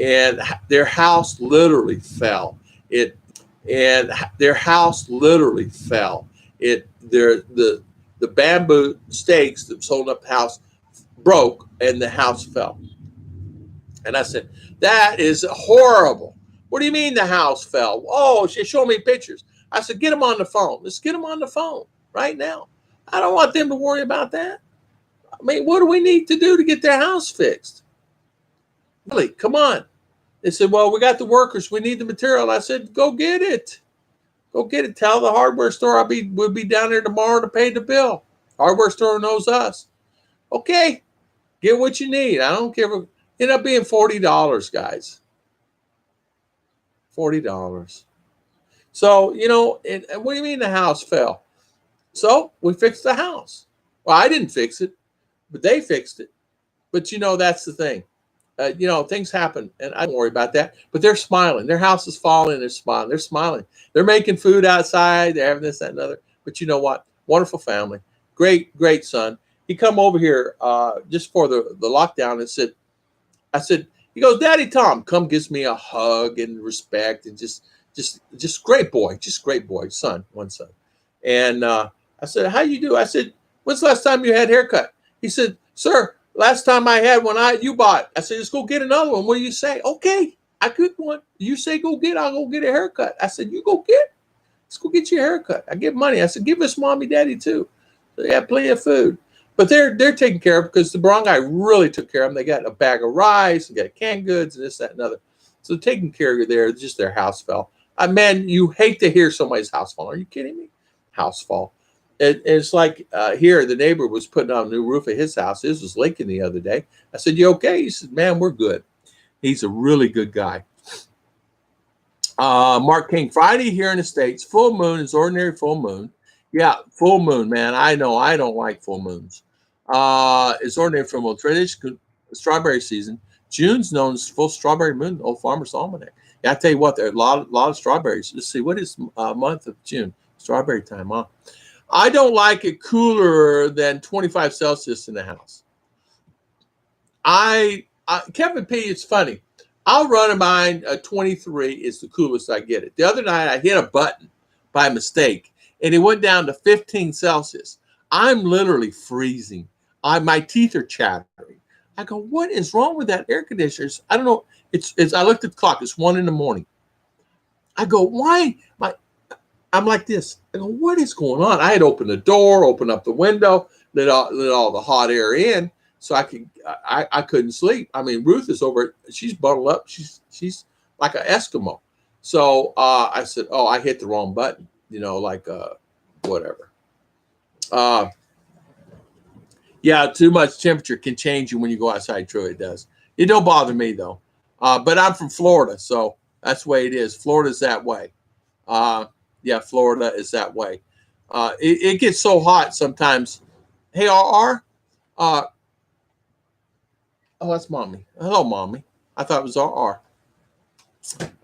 and their house literally fell. Their house literally fell. The bamboo stakes that was holding up the house broke, and the house fell. And I said, that is horrible. What do you mean the house fell? Oh, she showed me pictures. I said, get them on the phone. Let's get them on the phone right now. I don't want them to worry about that. I mean, what do we need to do to get their house fixed? Really, come on. They said, well, we got the workers. We need the material. I said, go get it. Go get it. Tell the hardware store we'll be down there tomorrow to pay the bill. Hardware store knows us. Okay, get what you need. I don't care. End up being $40, guys. $40. So, what do you mean the house fell? So we fixed the house. Well, I didn't fix it, but they fixed it. But, that's the thing. Things happen, and I don't worry about that. But they're smiling. Their house is falling, and they're smiling. They're smiling. They're making food outside. They're having this, that, and other. But you know what? Wonderful family. Great, great son. He come over here just for the lockdown and I said, he goes, Daddy Tom, come gives me a hug and respect and just great boy, one son. And I said, how you do? I said, when's the last time you had a haircut? He said, sir, last time I had one, you bought. I said, let's go get another one. What do you say? Okay, I could one. You say go get, I'll go get a haircut. I said, you go get. Let's go get you a haircut. I give money. I said, give us mommy, daddy too. So they have plenty of food. But they're taken care of because the brown guy really took care of them. They got a bag of rice, they got canned goods, and this, that, and other. So taking care of there, just their house fell. Man, you hate to hear somebody's house fall. Are you kidding me? House fall. It's like here, the neighbor was putting on a new roof at his house. His was leaking the other day. I said, you okay? He said, man, we're good. He's a really good guy. Mark King, Friday here in the States, full moon is ordinary full moon. Yeah, full moon, man. I know I don't like full moons. It's ordinary full moon. Traditional strawberry season. June's known as full strawberry moon, Old Farmer's Almanac. Yeah, I tell you what, there are a lot of strawberries. Let's see, what is month of June? Strawberry time, huh? I don't like it cooler than 25 Celsius in the house. Kevin P, it's funny. I'll run a mine. 23 is the coolest I get it. The other night I hit a button. by mistake, and it went down to 15 Celsius. I'm literally freezing. My teeth are chattering. I go, what is wrong with that air conditioner? I don't know. It's. I looked at the clock. It's 1 a.m. I go, why? I'm like this. I go, what is going on? I had opened the door, opened up the window, let all the hot air in, so I couldn't sleep. I mean, Ruth is over. She's bundled up. She's like an Eskimo. So I said, oh, I hit the wrong button. Like whatever. Yeah, too much temperature can change you when you go outside. True, it does. It don't bother me though. But I'm from Florida, so that's the way it is. Florida's that way. Yeah, Florida is that way. It gets so hot sometimes. Hey, RR. Oh, that's mommy. Hello, mommy. I thought it was RR.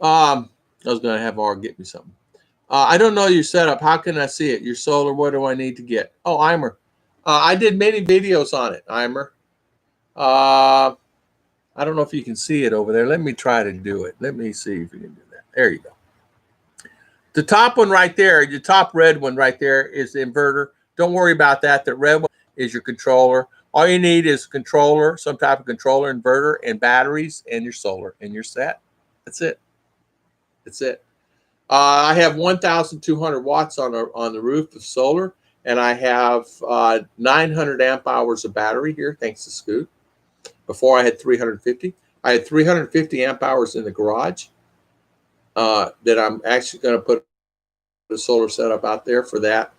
I was going to have R get me something. I don't know your setup. How can I see it? Your solar, what do I need to get? Oh, Eimer. I did many videos on it, Eimer. I don't know if you can see it over there. Let me try to do it. Let me see if you can do that. There you go. The top one right there, the top red one right there is the inverter. Don't worry about that. The red one is your controller. All you need is a controller, some type of controller, inverter, and batteries, and your solar, and you're set. That's it. That's it. I have 1,200 watts on the roof of solar, and I have 900 amp hours of battery here, thanks to Scoot. Before I had 350. I had 350 amp hours in the garage that I'm actually going to put the solar setup out there for that.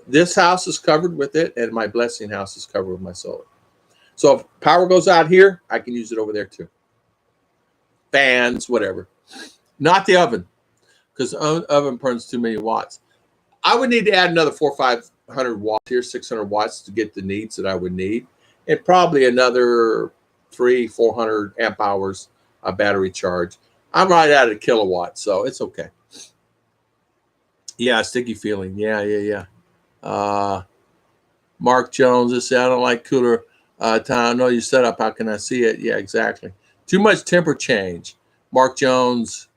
This house is covered with it, and my blessing house is covered with my solar. So if power goes out here, I can use it over there too. Fans, whatever. Not the oven, because oven burns too many watts. I would need to add another 400 or 500 watts here, 600 watts to get the needs that I would need, and probably another 300-400 amp hours of battery charge. I'm right at a kilowatt, so it's okay. Yeah, sticky feeling. Yeah. Mark Jones, this I don't like cooler time. I know you set up. How can I see it? Yeah, exactly. Too much temper change. Mark Jones.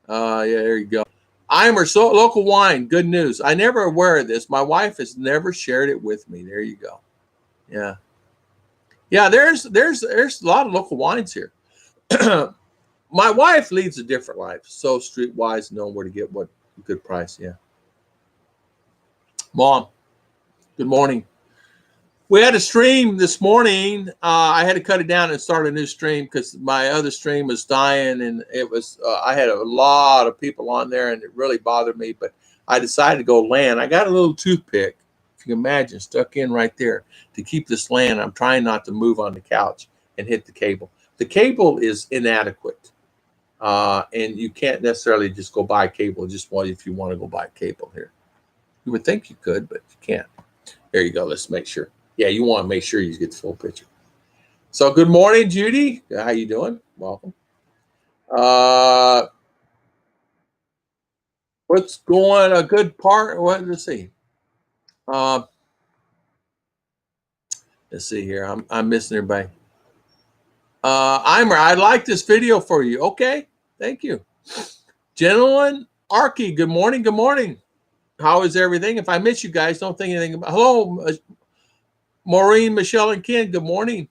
Yeah, there you go. Eimer, so local wine. Good news. I never aware of this. My wife has never shared it with me. There you go. Yeah. Yeah, there's a lot of local wines here. My wife leads a different life. So streetwise, know where to get what good price. Yeah. Mom, good morning. We had a stream this morning. I had to cut it down and start a new stream because my other stream was dying, and it was. I had a lot of people on there, and it really bothered me. But I decided to go land. I got a little toothpick, if you can imagine, stuck in right there to keep this land. I'm trying not to move on the couch and hit the cable. The cable is inadequate, and you can't necessarily just go buy cable. Just if you want to go buy cable here, you would think you could, but you can't. There you go. Let's make sure. Yeah, you want to make sure you get the full picture. So good morning, Judy. How you doing? Welcome. What's going a good part? Let's see. Let's see here. I'm missing everybody. Eimer, I like this video for you. Okay. Thank you. Gentlemen, Arky, good morning. Good morning. How is everything? If I miss you guys, don't think anything about. Hello, Maureen, Michelle, and Ken. Good morning.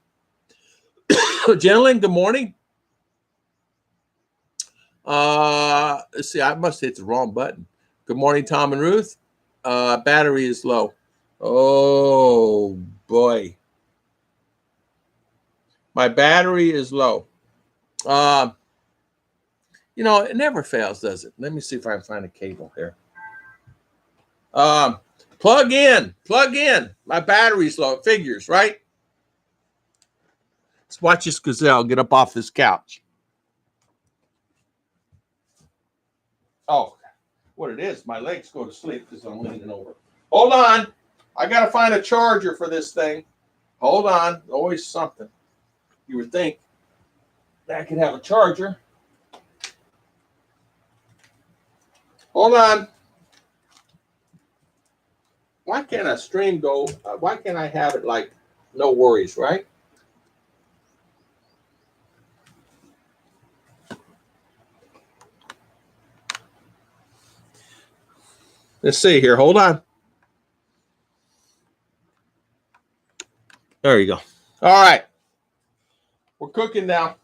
Gentlemen, good morning. Let's see, I must hit the wrong button. Good morning, Tom and Ruth. Battery is low. Oh boy. My battery is low. It never fails, does it? Let me see if I can find a cable here. Plug in. My battery's low. It figures, right? Let's watch this gazelle get up off this couch. Oh, what it is, my legs go to sleep because I'm leaning over. Hold on. I got to find a charger for this thing. Hold on. Always something. You would think that I could have a charger. Hold on. Why can't a stream go? Why can't I have it like no worries, right? Let's see here. Hold on. There you go. All right. We're cooking now.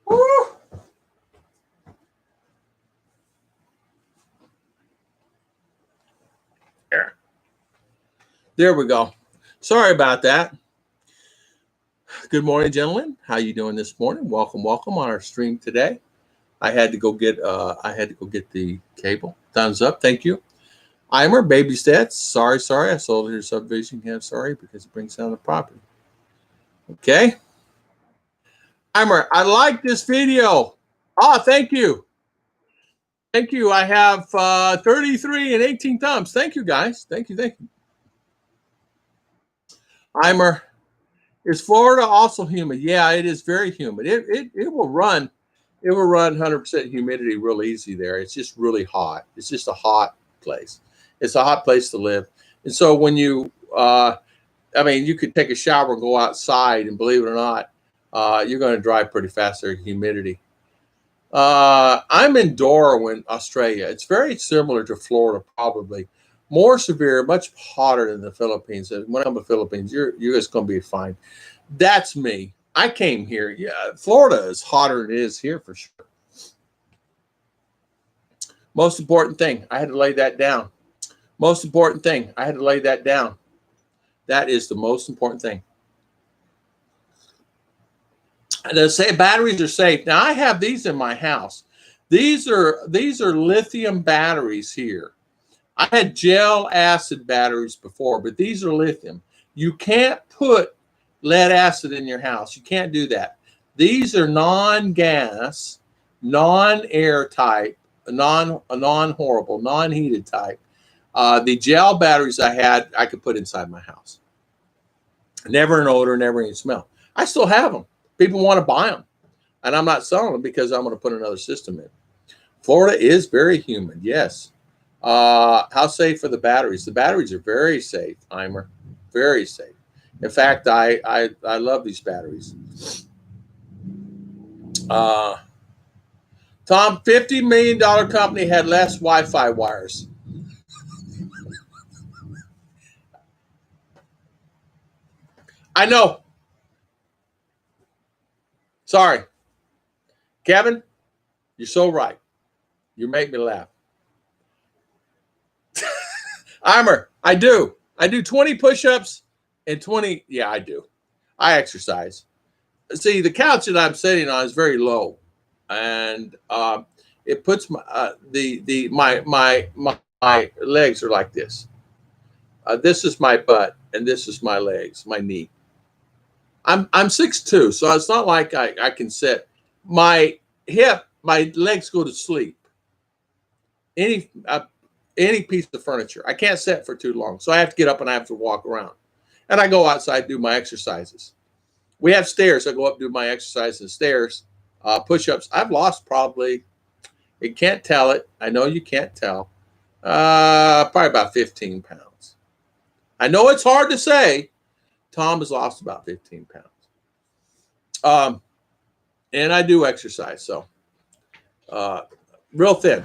Woo! There we go. Sorry about that. Good morning, gentlemen. How you doing this morning? Welcome on our stream today. I had to go get the cable. Thumbs up. Thank you. Eimer, baby stats. Sorry. I sold your subdivision camp. Sorry, because it brings down the property. Okay. Eimer, I like this video. Oh, thank you. Thank you. I have 33 and 18 thumbs. Thank you, guys. Thank you. Eimer, is Florida also humid? Yeah, it is very humid. It will run. It will run 100% humidity real easy there. It's just really hot. It's just a hot place. It's a hot place to live. And so when you, you could take a shower and go outside, and believe it or not, you're going to dry pretty fast there. Humidity. I'm in Darwin, Australia. It's very similar to Florida, probably more severe, much hotter than the Philippines. And when I'm in the Philippines, you're just going to be fine. That's me. I came here. Yeah, Florida is hotter than it is here for sure. Most important thing, I had to lay that down. Most important thing, I had to lay that down. That is the most important thing. And they say batteries are safe. Now I have these in my house. These are lithium batteries here. I had gel acid batteries before, but these are lithium. You can't put lead acid in your house. You can't do that. These are non-gas, non-air type, non-horrible, non-heated type. The gel batteries I had, I could put inside my house. Never an odor, never any smell. I still have them. People want to buy them. And I'm not selling them because I'm going to put another system in. Florida is very humid, yes. How safe are the batteries? The batteries are very safe, Eimer. Very safe. In fact, I love these batteries. Tom, $50 million company had less Wi-Fi wires. I know. Sorry. Kevin, you're so right. You make me laugh. Eimer, I do 20 push-ups and 20. Yeah, I do. I exercise. See, the couch that I'm sitting on is very low, and it puts my my legs are like this. This is my butt, and this is my legs, my knee. I'm 6'2", so it's not like I can sit. My hip, my legs go to sleep. Any piece of furniture. I can't sit for too long. So I have to get up and I have to walk around. And I go outside, do my exercises. We have stairs. I go up, do my exercises, stairs, push-ups. I've lost probably, you can't tell it. I know you can't tell. Probably about 15 pounds. I know it's hard to say. Tom has lost about 15 pounds. And I do exercise. So real thin.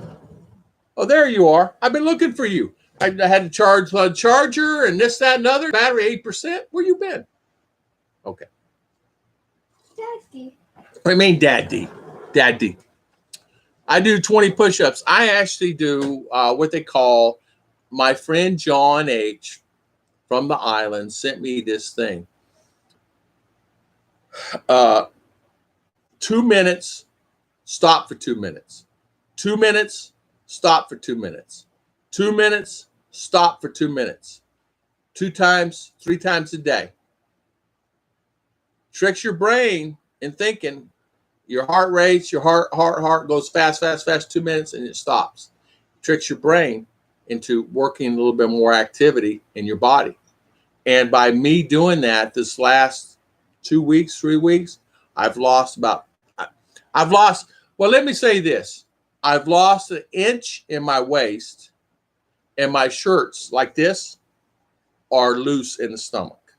Oh, there you are. I've been looking for you. I had to charge a charger and this, that, and other. Battery 8%. Where you been? Okay. Daddy. I mean, Daddy. I do 20 push-ups. I actually do what they call, my friend John H. from the island sent me this thing. 2 minutes, stop for 2 minutes. 2 minutes, stop for 2 minutes. 2 minutes, stop for 2 minutes. 3 times a day. Tricks your brain in thinking. Your heart rates, your heart goes fast, 2 minutes, and it stops. Tricks your brain into working a little bit more activity in your body. And by me doing that this last 2 weeks, 3 weeks, I've lost, well, let me say this. I've lost an inch in my waist, and my shirts like this are loose in the stomach.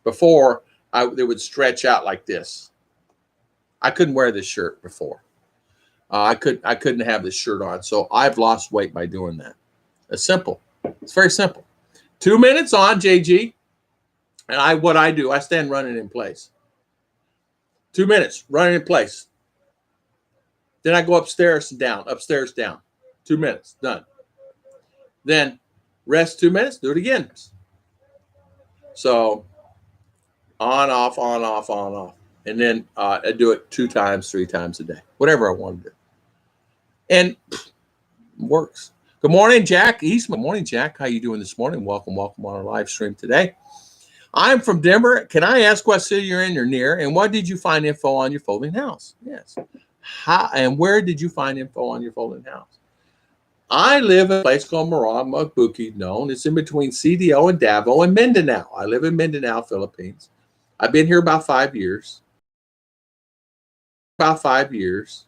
Before, they would stretch out like this. I couldn't wear this shirt before. I couldn't have this shirt on. So I've lost weight by doing that. It's simple. It's very simple. 2 minutes on, JG. And what I do, I stand running in place. 2 minutes, running in place. Then I go upstairs and down, upstairs, down. 2 minutes, done. Then rest 2 minutes, do it again. So on, off, on, off, on, off. And then I do it 2 times, 3 times a day, whatever I want to do. And works. Good morning, Jack Eastman. Good morning, Jack. How you doing this morning? Welcome on our live stream today. I'm from Denver. Can I ask what city you're in or near? And what did you find info on your folding house? Yes. How and where did you find info on your folding house? I live in a place called Mindinao Bukidnon. It's in between CDO and Davao and Mindinao. I live in Mindinao, Philippines. I've been here about 5 years. About 5 years.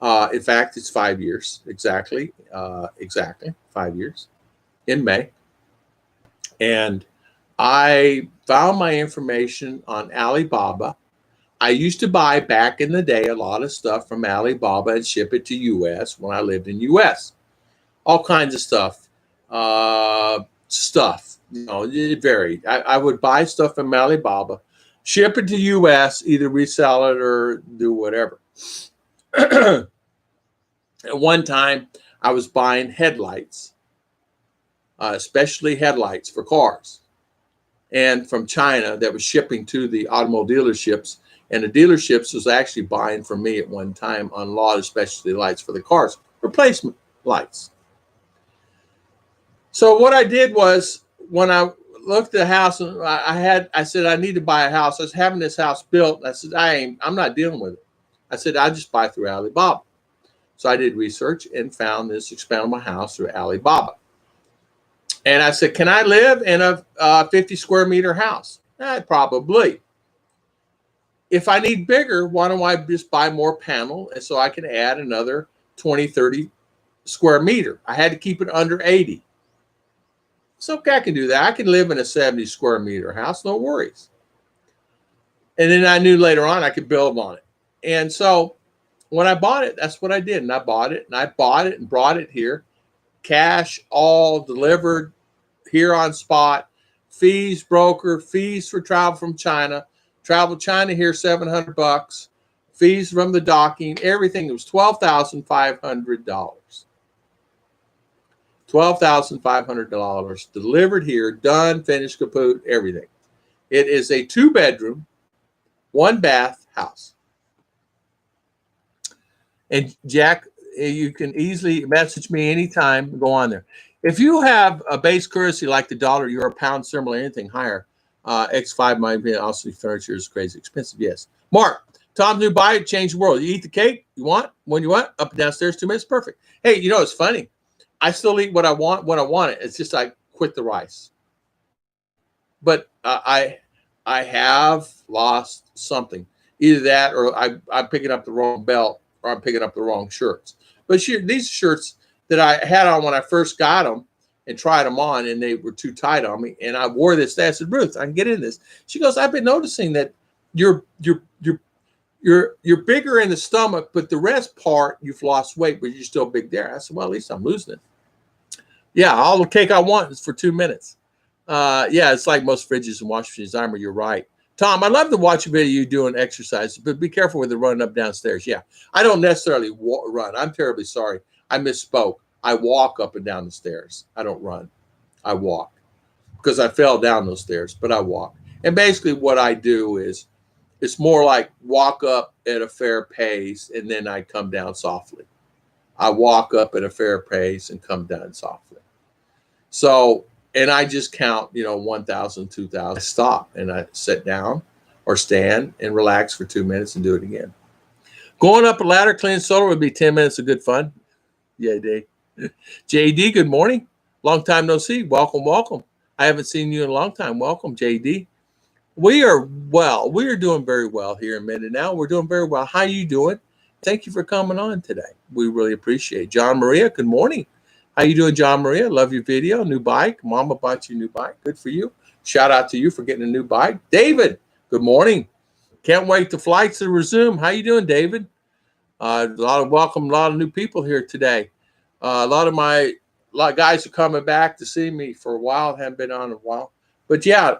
In fact, it's 5 years exactly. Exactly 5 years in May. And I found my information on Alibaba. I used to buy back in the day a lot of stuff from Alibaba and ship it to US when I lived in US. All kinds of stuff. You know, it varied. I would buy stuff from Alibaba, ship it to US, either resell it or do whatever. At one time, I was buying headlights, especially headlights for cars, and from China that was shipping to the automobile dealerships. And the dealerships was actually buying from me at one time on a lot of specialty lights for the cars, replacement lights. So what I did was when I looked at the house, and I said, I need to buy a house. I was having this house built. And I said, I'm not dealing with it. I said, I just buy through Alibaba. So I did research and found this expandable house through Alibaba. And I said, can I live in a 50 square meter house? Probably. If I need bigger, why don't I just buy more panel? And so I can add another 20, 30 square meter. I had to keep it under 80. So okay, I can do that. I can live in a 70 square meter house, no worries. And then I knew later on I could build on it. And so when I bought it, that's what I did. And I bought it and brought it here. Cash, all delivered here on spot. Fees, broker, fees for travel from China. Travel China here, $700. Fees from the docking, everything. It was $12,500. $12,500 delivered here, done, finished, kaput, everything. It is a 2-bedroom, 1-bath house. And Jack, you can easily message me anytime. Go on there. If you have a base currency like the dollar, euro, pound, similar, anything higher, X5 might be also furniture is crazy expensive. Yes. Mark, Tom's new buy, change the world. You eat the cake you want when you want, up and downstairs, 2 minutes, perfect. Hey, you know, it's funny. I still eat what I want when I want it. It's just I quit the rice. But I have lost something. Either that or I'm picking up the wrong belt or I'm picking up the wrong shirts. But these shirts that I had on when I first got them and tried them on, and they were too tight on me. And I wore this day. I said, Ruth, I can get in this. She goes, I've been noticing that you're bigger in the stomach, but the rest part you've lost weight, but you're still big there. I said, well, at least I'm losing it. Yeah, all the cake I want is for 2 minutes. Yeah, it's like most fridges and washing machines. Armor, you're right. Tom, I love to watch a video of you doing exercise, but be careful with the running up downstairs. Yeah, I don't necessarily run. I'm terribly sorry. I misspoke. I walk up and down the stairs. I don't run. I walk because I fell down those stairs, but I walk. And basically what I do is it's more like walk up at a fair pace and then I come down softly. I walk up at a fair pace and come down softly. So, and I just count, 1,000, 2,000. I stop and I sit down or stand and relax for 2 minutes and do it again. Going up a ladder, clean solar would be 10 minutes of good fun. Yeah, Dave. JD, good morning. Long time no see. Welcome, welcome. I haven't seen you in a long time. Welcome, JD. We are well. We are doing very well here in Mindinao. We're doing very well. How are you doing? Thank you for coming on today. We really appreciate it. John Maria, good morning. How you doing, John Maria? Love your video. New bike. Mama bought you a new bike. Good for you. Shout out to you for getting a new bike. David, good morning. Can't wait the flights to resume. How you doing, David? A lot of new people here today. A lot of guys are coming back to see me for a while. Haven't been on in a while, but yeah,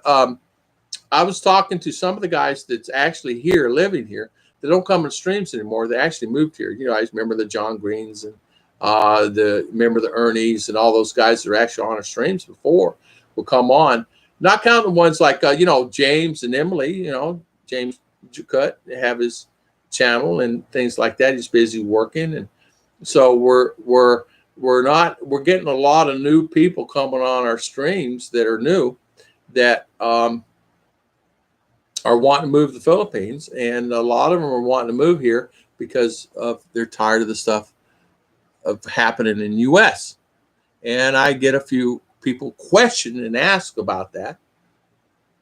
I was talking to some of the guys that's actually here, living here. They don't come in streams anymore. They actually moved here. You know, I remember the John Greens and remember the Ernies and all those guys that are actually on our streams before will come on. Not counting the ones like James and Emily. You know, James Jucut have his channel and things like that. He's busy working, and so we're getting a lot of new people coming on our streams that are new that are wanting to move to the Philippines, and a lot of them are wanting to move here because they're tired of the stuff of happening in the U.S. And I get a few people question and ask about that.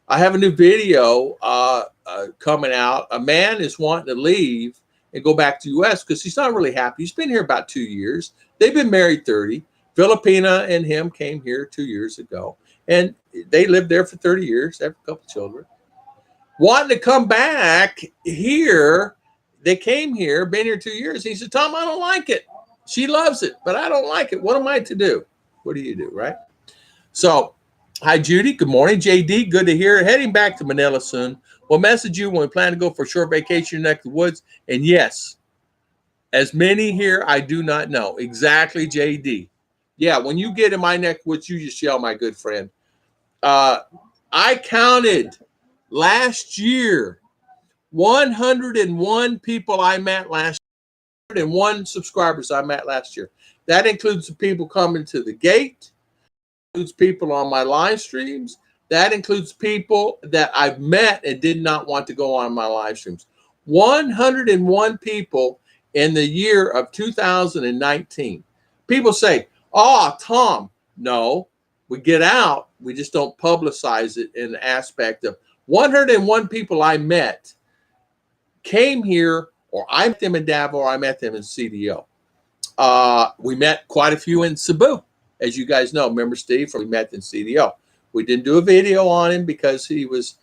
I have a new video coming out. A man is wanting to leave and go back to the U.S. because he's not really happy. He's been here about 2 years. They've been married 30. Filipina and him came here 2 years ago, and they lived there for 30 years, have a couple children. Wanting to come back here, they came here, been here 2 years. He said, Tom, I don't like it. She loves it, but I don't like it. What am I to do? What do you do, right? So, hi, Judy. Good morning, JD. Good to hear. Heading back to Manila soon. We'll message you when we plan to go for a short vacation in the neck of the woods. And yes, as many here, I do not know. Exactly, JD. Yeah, when you get in my neck of the woods, you just yell, my good friend. I counted last year 101 people I met last year, 101 subscribers I met last year. That includes the people coming to the gate, includes people on my live streams. That includes people that I've met and did not want to go on my live streams. 101 people in the year of 2019. People say, oh, Tom, no, we get out. We just don't publicize it in the aspect of 101 people I met came here, or I met them in Davao, or I met them in CDO. We met quite a few in Cebu, as you guys know. Remember Steve? We met in CDO. We didn't do a video on him because he was,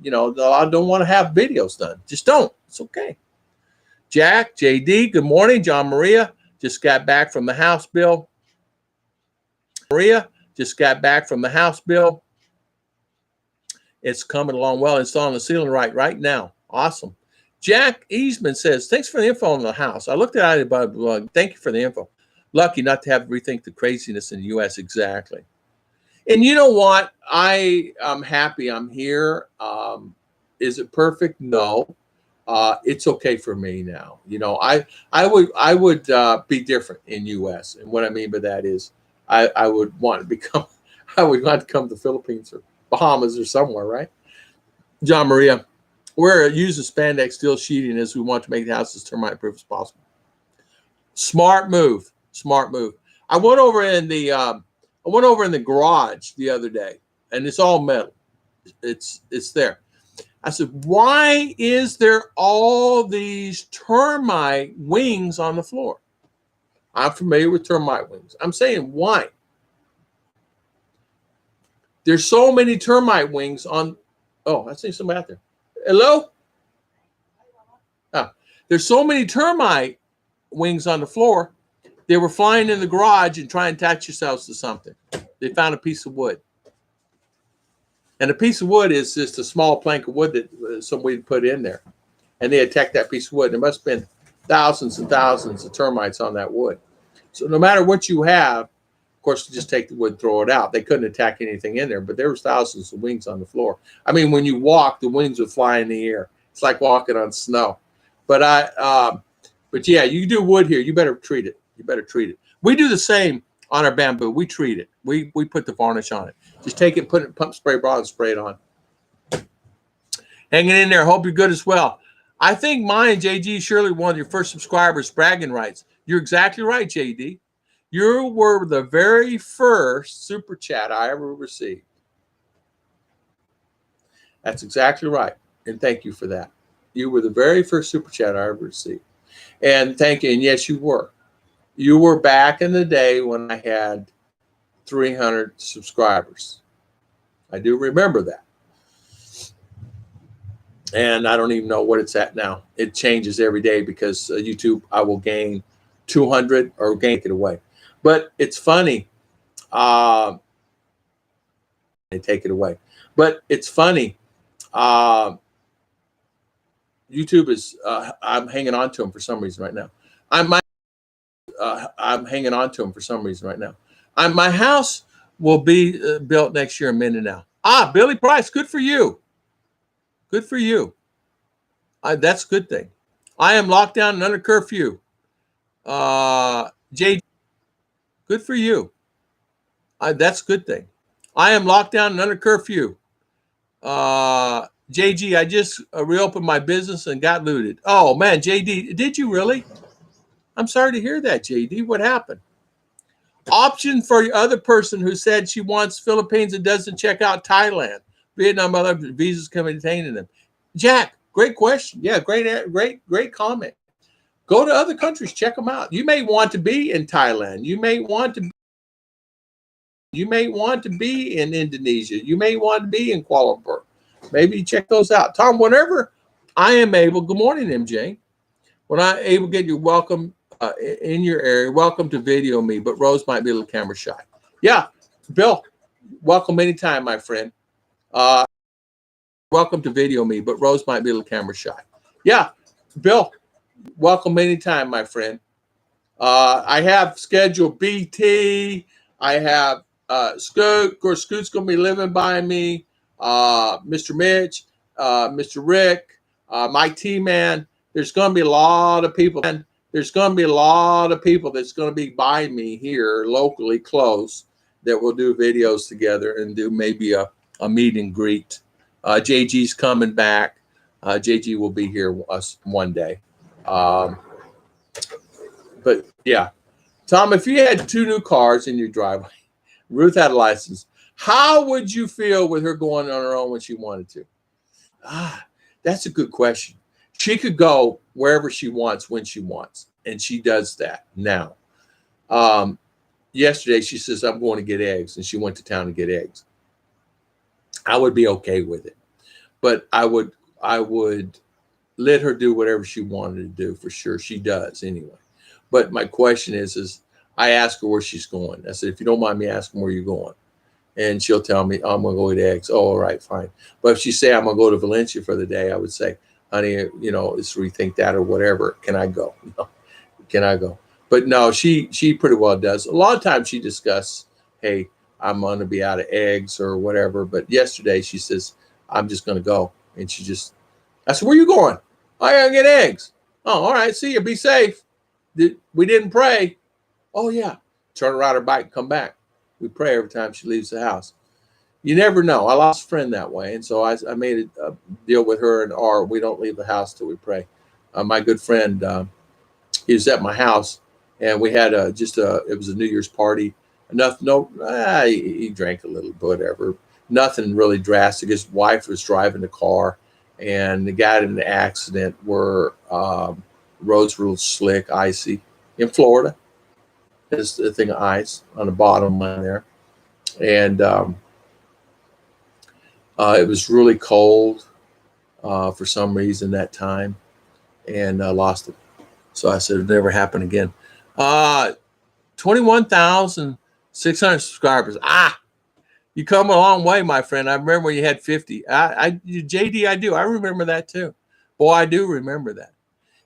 a lot don't want to have videos done. Just don't. It's okay. Jack, JD, good morning. John Maria just got back from the House bill. It's coming along well. It's on the ceiling right now. Awesome. Jack Eastman says, thanks for the info on the house. I looked at it, but thank you for the info. Lucky not to have to rethink the craziness in the U.S. Exactly. And you know what? I'm happy I'm here. Is it perfect? No. It's okay for me now. I would be different in U.S. And what I mean by that is I would want to come to the Philippines or Bahamas or somewhere, right? John Maria, we're using spandex steel sheeting as we want to make the house as termite proof as possible. Smart move. I went over in the garage the other day, and it's all metal. It's there. I said, why is there all these termite wings on the floor? I'm familiar with termite wings. I'm saying, why? There's so many termite wings on. Oh, I see somebody out there. Hello? There's so many termite wings on the floor. They were flying in the garage and trying to attach themselves to something. They found a piece of wood. And a piece of wood is just a small plank of wood that somebody put in there. And they attacked that piece of wood. There must have been thousands and thousands of termites on that wood. So no matter what you have, of course, just take the wood and throw it out. They couldn't attack anything in there, but there was thousands of wings on the floor. I mean, when you walk, the wings would fly in the air. It's like walking on snow. But yeah, you do wood here. You better treat it. We do the same on our bamboo. We treat it. We put the varnish on it. Just take it, put it in pump spray bottle, and spray it on. Hanging in there. Hope you're good as well. I think mine, JG, surely one of your first subscribers, bragging rights. You're exactly right, JD. You were the very first super chat I ever received. That's exactly right. And thank you for that. You were the very first super chat I ever received. And thank you. And yes, you were. You were back in the day when I had 300 subscribers. I do remember that. and I don't even know what it's at now. It changes every day because YouTube, I will gain 200 or gain it away. But it's funny. They take it away. But it's funny. YouTube is, I'm hanging on to them for some reason right now. I'm hanging on to them for some reason right now. My house will be built next year in Mindinao. Billy Price, good for you. Good for you. That's a good thing. I am locked down and under curfew. Jay, good for you. That's a good thing. I am locked down and under curfew. JG, I just reopened my business and got looted. Oh man, JD, did you really? I'm sorry to hear that, JD. What happened? Option for the other person who said she wants Philippines and doesn't check out Thailand. Vietnam, other visas containing them. Jack, great question. Yeah, great comment. Go to other countries, check them out. You may want to be in Thailand. You may want to be in Indonesia. You may want to be in Kuala Lumpur. Maybe check those out. Tom, whenever I am able, good morning, MJ. When I'm able to get you welcome in your area, welcome to Video Me, but Rose might be a little camera shy. Yeah, Bill, welcome anytime, my friend. Welcome to Video Me, but Rose might be a little camera shy. Yeah, Bill, welcome anytime, my friend. I have scheduled BT. I have Scoot. Of course, Scoot's going to be living by me. Mr. Mitch, Mr. Rick, my T-Man. There's going to be a lot of people. And there's going to be a lot of people that's going to be by me here locally close that will do videos together and do maybe a meet and greet. JG's coming back. JG will be here one day. But yeah, Tom, if you had 2 new cars in your driveway, Ruth had a license, how would you feel with her going on her own when she wanted to? That's a good question. She could go wherever she wants, when she wants, and she does that now. Yesterday, she says, I'm going to get eggs, and she went to town to get eggs. I would be okay with it, but I would let her do whatever she wanted to do for sure. She does anyway. But my question is I ask her where she's going. I said, if you don't mind me asking where you're going, and she'll tell me, oh, I'm going to go eat eggs. Oh, all right, fine. But if she say I'm going to go to Valencia for the day, I would say, honey, let's rethink that or whatever. Can I go? No. Can I go? But no, she pretty well does. A lot of times she discusses, hey, I'm going to be out of eggs or whatever. But yesterday she says, I'm just going to go. And I said, where are you going? I got to get eggs. Oh, all right. See you. Be safe. We didn't pray. Oh, yeah. Turn around her bike and come back. We pray every time she leaves the house. You never know. I lost a friend that way. And so I made a deal with her and we don't leave the house till we pray. My good friend, he was at my house and we had it was a New Year's party. He drank a little, whatever. Nothing really drastic. His wife was driving the car and they got in an accident where roads were a little slick, icy in Florida. There's a thing of ice on the bottom line there. And it was really cold for some reason that time, and I lost it. So I said, it'll never happen again. 21,600 subscribers. You come a long way, my friend. I remember when you had 50. JD, I do. I remember that too. Boy, I do remember that.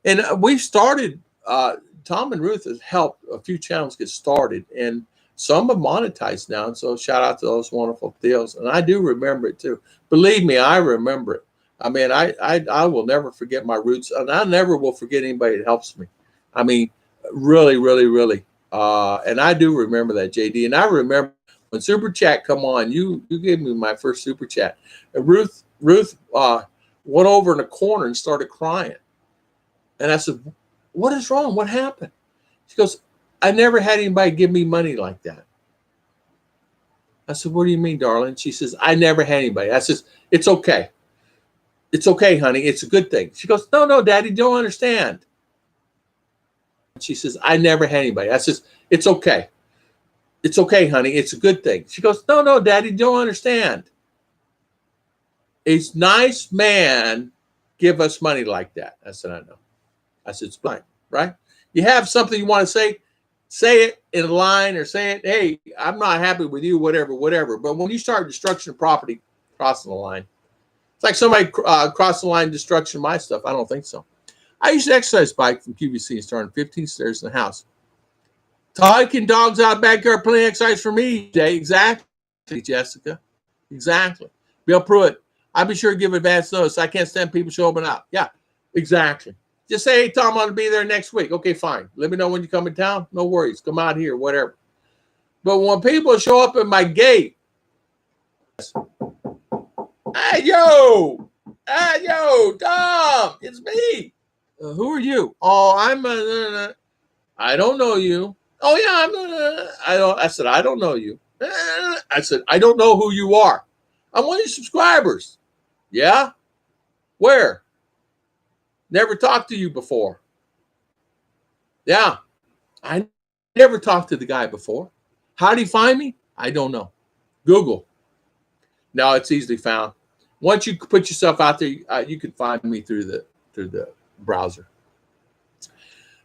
And we started, Tom and Ruth has helped a few channels get started, and some have monetized now. And so shout out to those wonderful deals. And I do remember it too. Believe me, I remember it. I mean, I will never forget my roots, and I never will forget anybody that helps me. I mean, really, really, really. And I do remember that, JD. And I remember when Super Chat come on, you gave me my first Super Chat. And Ruth went over in the corner and started crying. And I said, what is wrong? What happened? She goes, I never had anybody give me money like that. I said, what do you mean, darling? She says, I never had anybody. I says, it's okay. It's okay, honey. It's a good thing. She goes, no, Daddy, you don't understand. She says, I never had anybody. I says, it's okay. It's okay, honey. It's a good thing. She goes, no, Daddy, you don't understand. A nice man give us money like that. I said, I know. I said, it's fine, right? You have something you want to say it in a line or say it, hey, I'm not happy with you, whatever. But when you start destruction of property, crossing the line, it's like somebody crossed the line, destruction of my stuff. I don't think so. I used to exercise bike from QVC and started 15 stairs in the house. Taking dogs out backyard playing exercise for me, Jay. Exactly, Jessica. Exactly. Bill Pruitt, I'll be sure to give advance notice. I can't stand people showing up. Yeah, exactly. Just say, hey, Tom, I'm going to be there next week. Okay, fine. Let me know when you come in town. No worries. Come out here, whatever. But when people show up at my gate, hey, yo, Tom, it's me. Who are you? Oh, I'm I don't know you. Oh yeah, I said I don't know you. I said I don't know who you are. I'm one of your subscribers. Yeah? Where? Never talked to you before. Yeah. I never talked to the guy before. How do you find me? I don't know. Google. No, it's easily found. Once you put yourself out there, you can find me through the browser.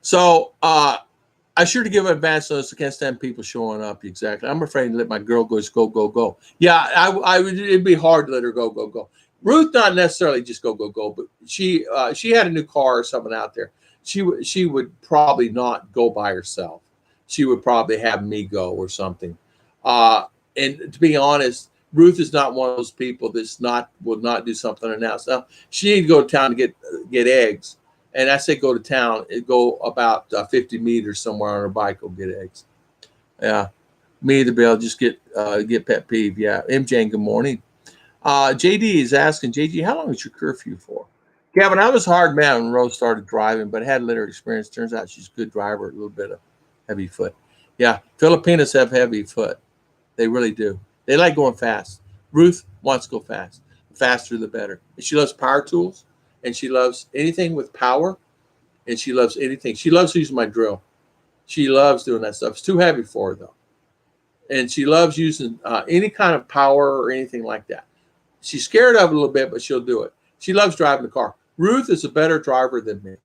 So I sure to give advance notice. I can't stand people showing up. Exactly. I'm afraid to let my girl go. Yeah, I would. It'd be hard to let her go. Ruth, not necessarily just go, but she had a new car or something out there. She would probably not go by herself. She would probably have me go or something. And to be honest, Ruth is not one of those people will not do something announced. Now she needed to go to town to get eggs. And I say go to town, go about 50 meters somewhere on her bike, go get eggs. Yeah. Me either, Bill, just get pet peeve. Yeah. MJ, good morning. JD is asking, JG, how long is your curfew for? Kevin, I was hard man when Rose started driving, but had little experience. Turns out she's a good driver, a little bit of heavy foot. Yeah. Filipinas have heavy foot. They really do. They like going fast. Ruth wants to go fast. The faster, the better. And she loves power tools. And she loves anything with power, and she loves anything. She loves using my drill. She loves doing that stuff. It's too heavy for her, though. And she loves using any kind of power or anything like that. She's scared of it a little bit, but she'll do it. She loves driving the car. Ruth is a better driver than me.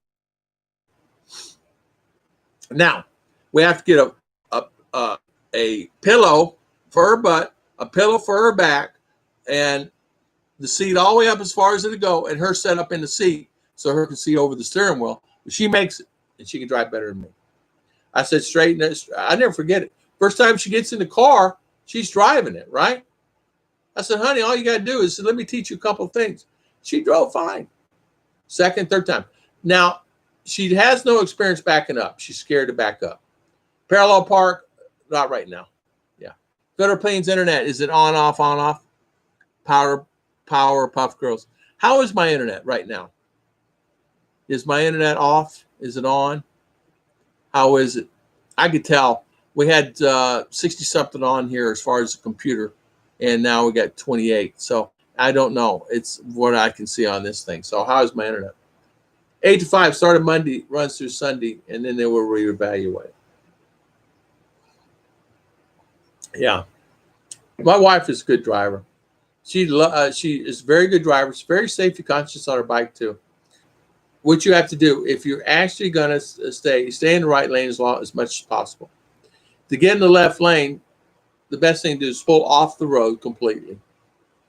Now, we have to get a pillow for her butt, a pillow for her back, and the seat all the way up as far as it'll go, and her set up in the seat so her can see over the steering wheel. But she makes it, and she can drive better than me. I said, straighten it. I never forget it. First time she gets in the car, she's driving it, right? I said, honey, all you got to do is let me teach you a couple of things. She drove fine. Second, third time. Now, she has no experience backing up. She's scared to back up. Parallel park, not right now. Yeah. Federal Plains Internet, is it on, off, on, off? Power Puff Girls. How is my internet right now? Is my internet off? Is it on? How is it? I could tell. We had 60 something on here as far as the computer, and now we got 28. So I don't know. It's what I can see on this thing. So how is my internet? 8 to 5 started Monday, runs through Sunday, and then they will reevaluate. Yeah. My wife is a good driver. She is a very good driver. She's very safety conscious on her bike too. What you have to do, if you're actually going to stay in the right lane as much as possible. To get in the left lane, the best thing to do is pull off the road completely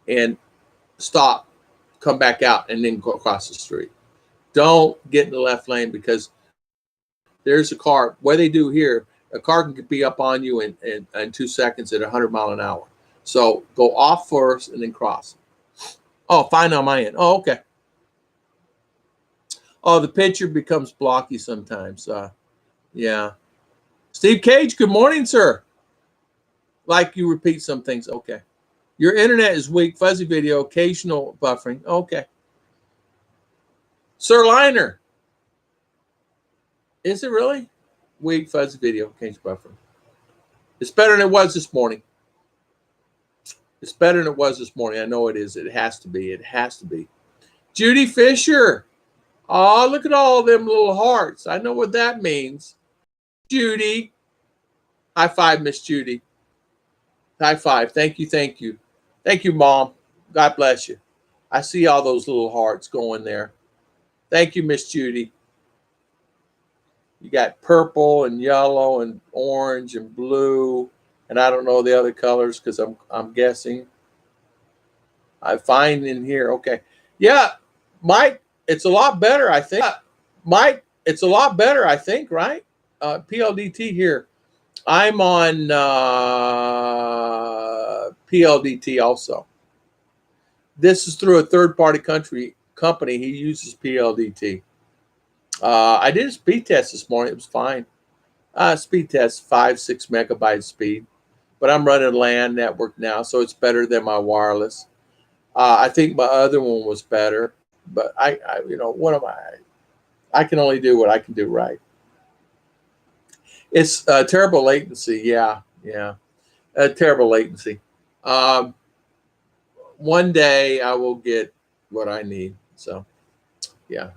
and stop, come back out, and then go across the street. Don't get in the left lane because there's a car. What they do here, a car can be up on you in 2 seconds at 100 miles an hour. So go off first and then cross. Oh, fine on my end. Oh, okay. Oh, the picture becomes blocky sometimes. Yeah. Steve Cage, good morning, sir. Like you repeat some things. Okay. Your internet is weak, fuzzy video, occasional buffering. Okay. Sir Liner. Is it really? Weak, fuzzy video, occasional buffering. It's better than it was this morning. It's better than it was this morning. I know it is. It has to be. It has to be. Judy Fisher. Oh, look at all them little hearts. I know what that means. Judy. High five, Miss Judy. High five. Thank you. Thank you. Thank you, Mom. God bless you. I see all those little hearts going there. Thank you, Miss Judy. You got purple and yellow and orange and blue, and I don't know the other colors because I'm guessing. I find in here. Okay, yeah, Mike, it's a lot better, I think. Mike, it's a lot better, I think. Right? PLDT here. I'm on PLDT also. This is through a third-party company. He uses PLDT. I did a speed test this morning. It was fine. Speed test, 5-6 megabyte speed. But I'm running LAN network now, so it's better than my wireless. I think my other one was better. But what am I? I can only do what I can do right. It's terrible latency. Yeah. Terrible latency. One day I will get what I need. So, yeah.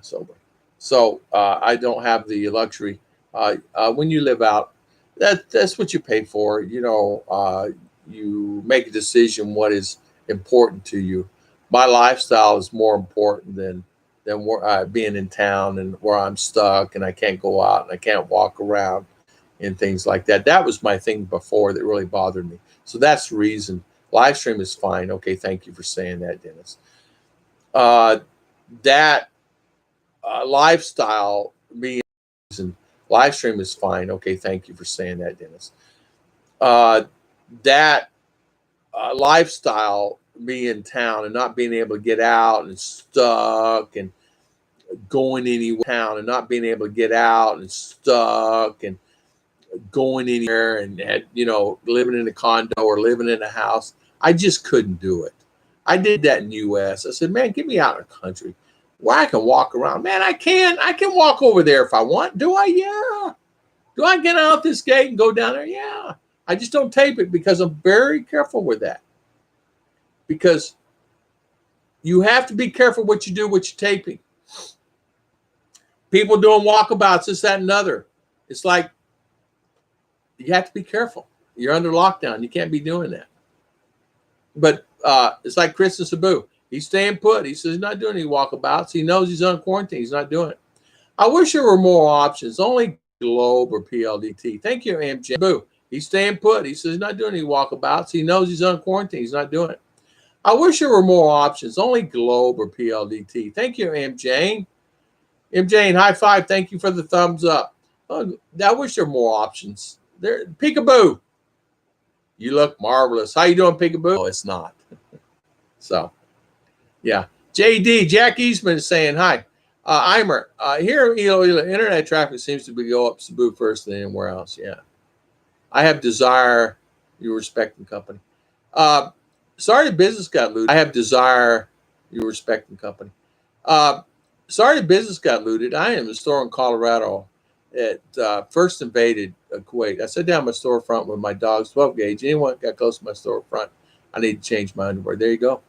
So I don't have the luxury. When you live out, that's what you pay for. You make a decision what is important to you. My lifestyle is more important than being in town and where I'm stuck and I can't go out and I can't walk around and things like that. That was my thing before that really bothered me. So that's the reason. Live stream is fine. Okay, thank you for saying that, Dennis. That lifestyle being live stream is fine. Okay, thank you for saying that, Dennis. That lifestyle being in town and not being able to get out and stuck and going anywhere and not being able to get out and stuck and going anywhere and living in a condo or living in a house. I just couldn't do it. I did that in the US. I said, man, get me out of the country where I can walk around. Man, I can walk over there if I want. Do I? Yeah. Do I get out this gate and go down there? Yeah. I just don't tape it because I'm very careful with that. Because you have to be careful what you do, what you're taping. People doing walkabouts, this, that, and other. It's like you have to be careful. You're under lockdown. You can't be doing that. But it's like Chris and Sabu. He's staying put. He says he's not doing any walkabouts. He knows he's on quarantine. He's not doing it. I wish there were more options. Only Globe or PLDT. Thank you, MJ. Sabu. He's staying put. He says he's not doing any walkabouts. He knows he's on quarantine. He's not doing it. I wish there were more options. Only Globe or PLDT. Thank you, MJ. MJ, high five. Thank you for the thumbs up. Oh, I wish there were more options. There, Peekaboo. You look marvelous. How you doing, Peekaboo? No, it's not. So, yeah. JD, Jack Eastman is saying hi. Eimer, here, internet traffic seems to be go up Cebu first than anywhere else. Yeah. I have Desire, your respecting company. Sorry business got looted. I have Desire, your respecting company. Sorry business got looted. I am in a store in Colorado. It first invaded Kuwait. I sat down in my storefront with my dog's 12 gauge. Anyone got close to my storefront, I need to change my underwear. There you go.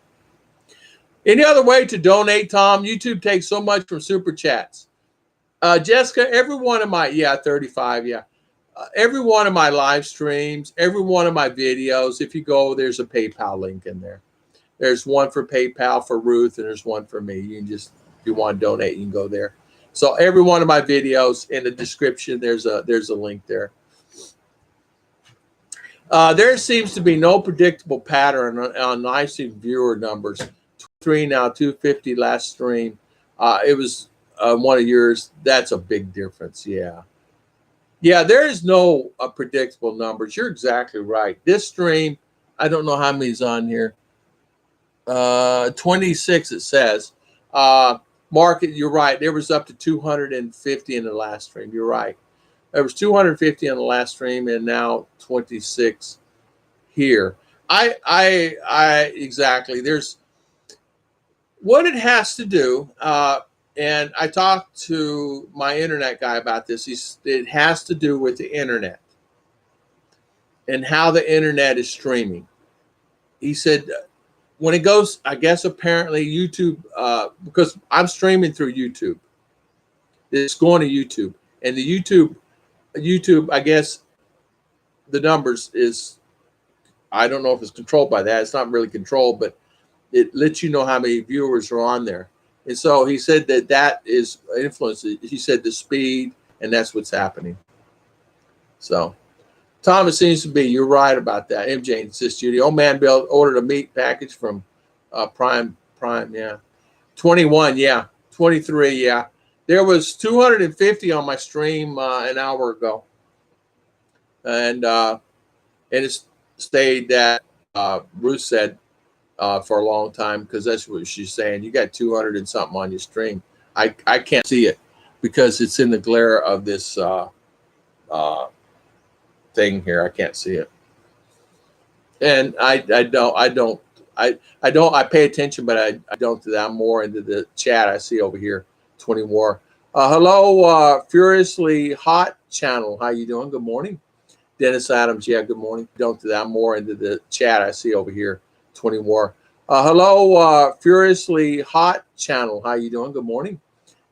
Any other way to donate, Tom? YouTube takes so much from super chats. Jessica, every one of my, 35, yeah. Every one of my live streams, every one of my videos, if you go, there's a PayPal link in there. There's one for PayPal for Ruth, and there's one for me. You can just, if you want to donate, you can go there. So every one of my videos in the description, there's a link there. There seems to be no predictable pattern on live stream viewer numbers. 3 now, 250 last stream. It was one of yours. That's a big difference. Yeah. Yeah, there is no predictable numbers. You're exactly right. This stream, I don't know how many's on here. 26 it says. Market, you're right. There was up to 250 in the last stream. You're right. There was 250 on the last stream and now 26 here. I exactly. There's what it has to do. And I talked to my internet guy about this. It has to do with the internet and how the internet is streaming. He said, when it goes, I guess apparently YouTube, because I'm streaming through YouTube. It's going to YouTube. And the YouTube, I guess the numbers is, I don't know if it's controlled by that. It's not really controlled, but it lets you know how many viewers are on there. And so he said that is influence. He said the speed, and that's what's happening. So, Tom, it seems to be, you're right about that. MJ insists, Judy. Old man Bill ordered a meat package from Prime, yeah. 21, yeah. 23, yeah. There was 250 on my stream an hour ago. And it stayed that, Ruth said, for a long time, because that's what she's saying. You got 200 and something on your stream. I can't see it because it's in the glare of this thing here. I can't see it, and I pay attention, but I don't do that. I'm more into the chat. I see over here 20 more. Hello, Furiously Hot channel. How you doing? Good morning. Dennis Adams. Yeah, good morning. Don't do that. I'm more into the chat. I see over here 20 more. Hello, Furiously Hot channel. How you doing? Good morning.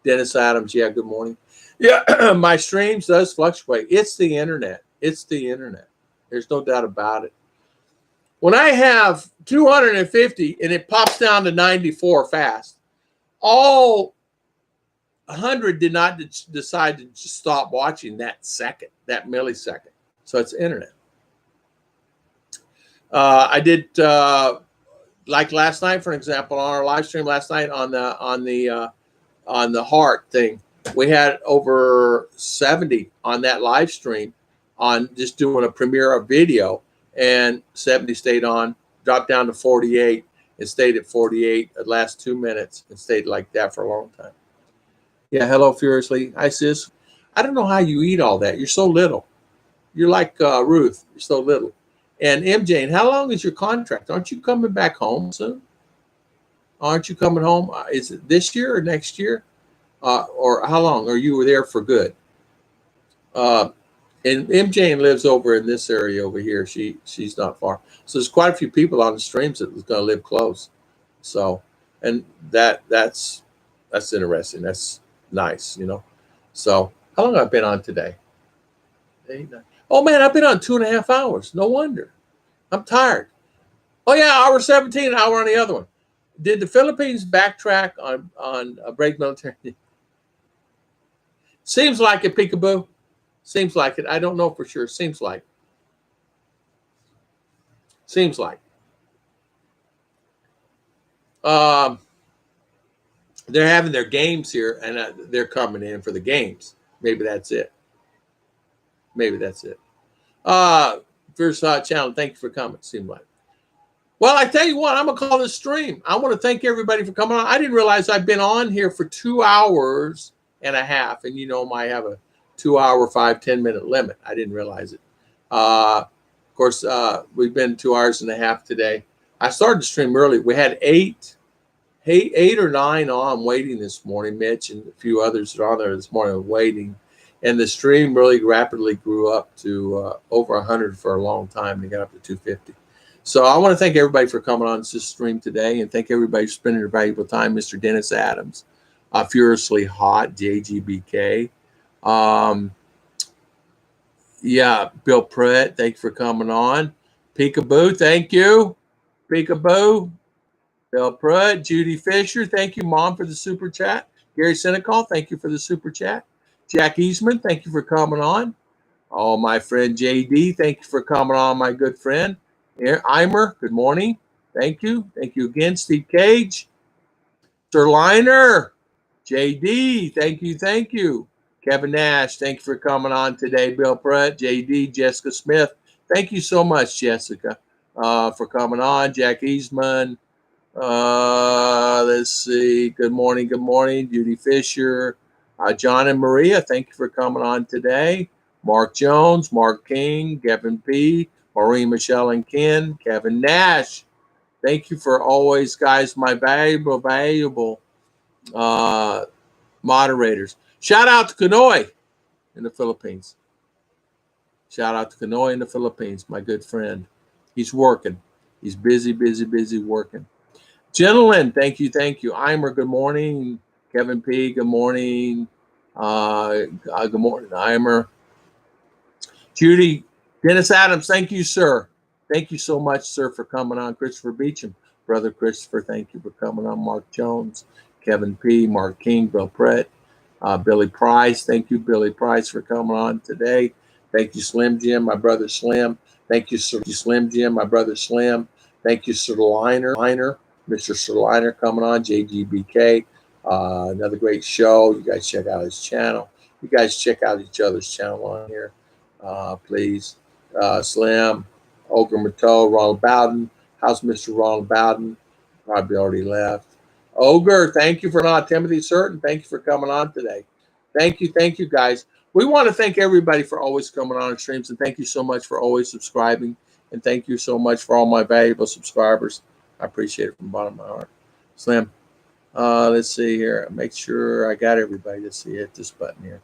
Dennis Adams. Yeah, good morning. Yeah, my streams does fluctuate. It's the internet. It's the internet. There's no doubt about it. When I have 250 and it pops down to 94 fast, all 100 did not decide to just stop watching that second, that millisecond. So it's internet. I did like last night, for example, on our live stream last night on the heart thing. We had over 70 on that live stream on just doing a premiere of video, and 70 stayed on, dropped down to 48, and stayed at 48 the last 2 minutes and stayed like that for a long time. Yeah, hello, Furiously. Hi, sis. I don't know how you eat all that. You're so little. You're like Ruth. You're so little. And MJ, how long is your contract? Aren't you coming back home soon? Aren't you coming home? Is it this year or next year? Or how long? Or you were there for good? And MJ lives over in this area over here. She's not far. So there's quite a few people on the streams that was going to live close. So, and that's interesting. That's nice, you know. So how long have I been on today? 8, 9. Oh man, I've been on 2.5 hours. No wonder. I'm tired. Oh yeah, hour 17, an hour on the other one. Did the Philippines backtrack on a break military? Seems like it, Peekaboo. Seems like it. I don't know for sure. Seems like. Seems like. They're having their games here, and they're coming in for the games. Maybe that's it. Maybe that's it. First channel, thank you for coming. Seemed like. Well, I tell you what, I'm going to call this stream. I want to thank everybody for coming on. I didn't realize I've been on here for 2 hours and a half. And you know, I have a 2 hour, 5-10 minute limit. I didn't realize it. Of course, we've been 2 hours and a half today. I started the stream early. We had eight or nine on waiting this morning. Mitch and a few others that are on there this morning waiting. And the stream really rapidly grew up to over 100 for a long time. And it got up to 250. So I want to thank everybody for coming on this stream today, and thank everybody for spending their valuable time. Mr. Dennis Adams, Furiously Hot, JGBK. Yeah, Bill Pratt, thank you for coming on. Peekaboo, thank you. Peekaboo. Bill Pratt, Judy Fisher, thank you, Mom, for the super chat. Gary Senecal, thank you for the super chat. Jack Eastman, thank you for coming on. Oh, my friend JD, thank you for coming on, my good friend. Here, Eimer, good morning. Thank you. Thank you again, Steve Cage. Sir Liner, JD, thank you, thank you. Kevin Nash, thank you for coming on today. Bill Pratt, JD, Jessica Smith, thank you so much, Jessica, for coming on. Jack Eastman, let's see. Good morning, Judy Fisher. John and Maria, thank you for coming on today. Mark Jones, Mark King, Kevin P., Maureen, Michelle, and Ken. Kevin Nash, thank you for always, guys, my valuable moderators. Shout out to Kanoy in the Philippines. Shout out to Kanoy in the Philippines, my good friend. He's working. He's busy working. Gentlemen, thank you. Eimer, good morning. Kevin P., good morning. Good morning, Eimer. Judy, Dennis Adams, thank you, sir. Thank you so much, sir, for coming on. Christopher Beecham, Brother Christopher, thank you for coming on. Mark Jones, Kevin P., Mark King, Bill Pratt, Billy Price. Thank you, Billy Price, for coming on today. Thank you, Slim Jim, my brother Slim. Thank you, Slim Jim, my brother Slim. Thank you, Sir Liner, Mr. Sir Liner, coming on, JGBK. Another great show. You guys check out his channel. You guys check out each other's channel on here, please. Slim, Ogre Mateau, Ronald Bowden. How's Mr. Ronald Bowden? Probably already left. Ogre, thank you for not. Timothy Certain, thank you for coming on today. Thank you, guys. We want to thank everybody for always coming on our streams, and thank you so much for always subscribing, and thank you so much for all my valuable subscribers. I appreciate it from the bottom of my heart. Slim, let's see here. Make sure I got everybody. Let's see. Hit this button here.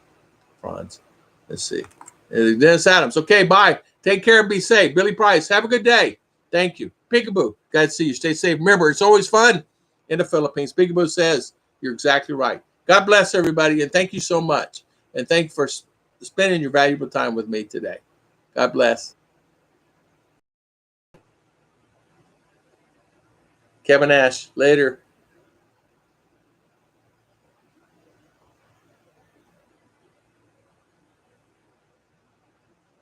Franz. Let's see. Dennis Adams. Okay, bye. Take care and be safe. Billy Price, have a good day. Thank you. Peekaboo. God see you. Stay safe. Remember, it's always fun in the Philippines. Peekaboo says you're exactly right. God bless everybody, and thank you so much. And thank you for spending your valuable time with me today. God bless. Kevin Ash, later.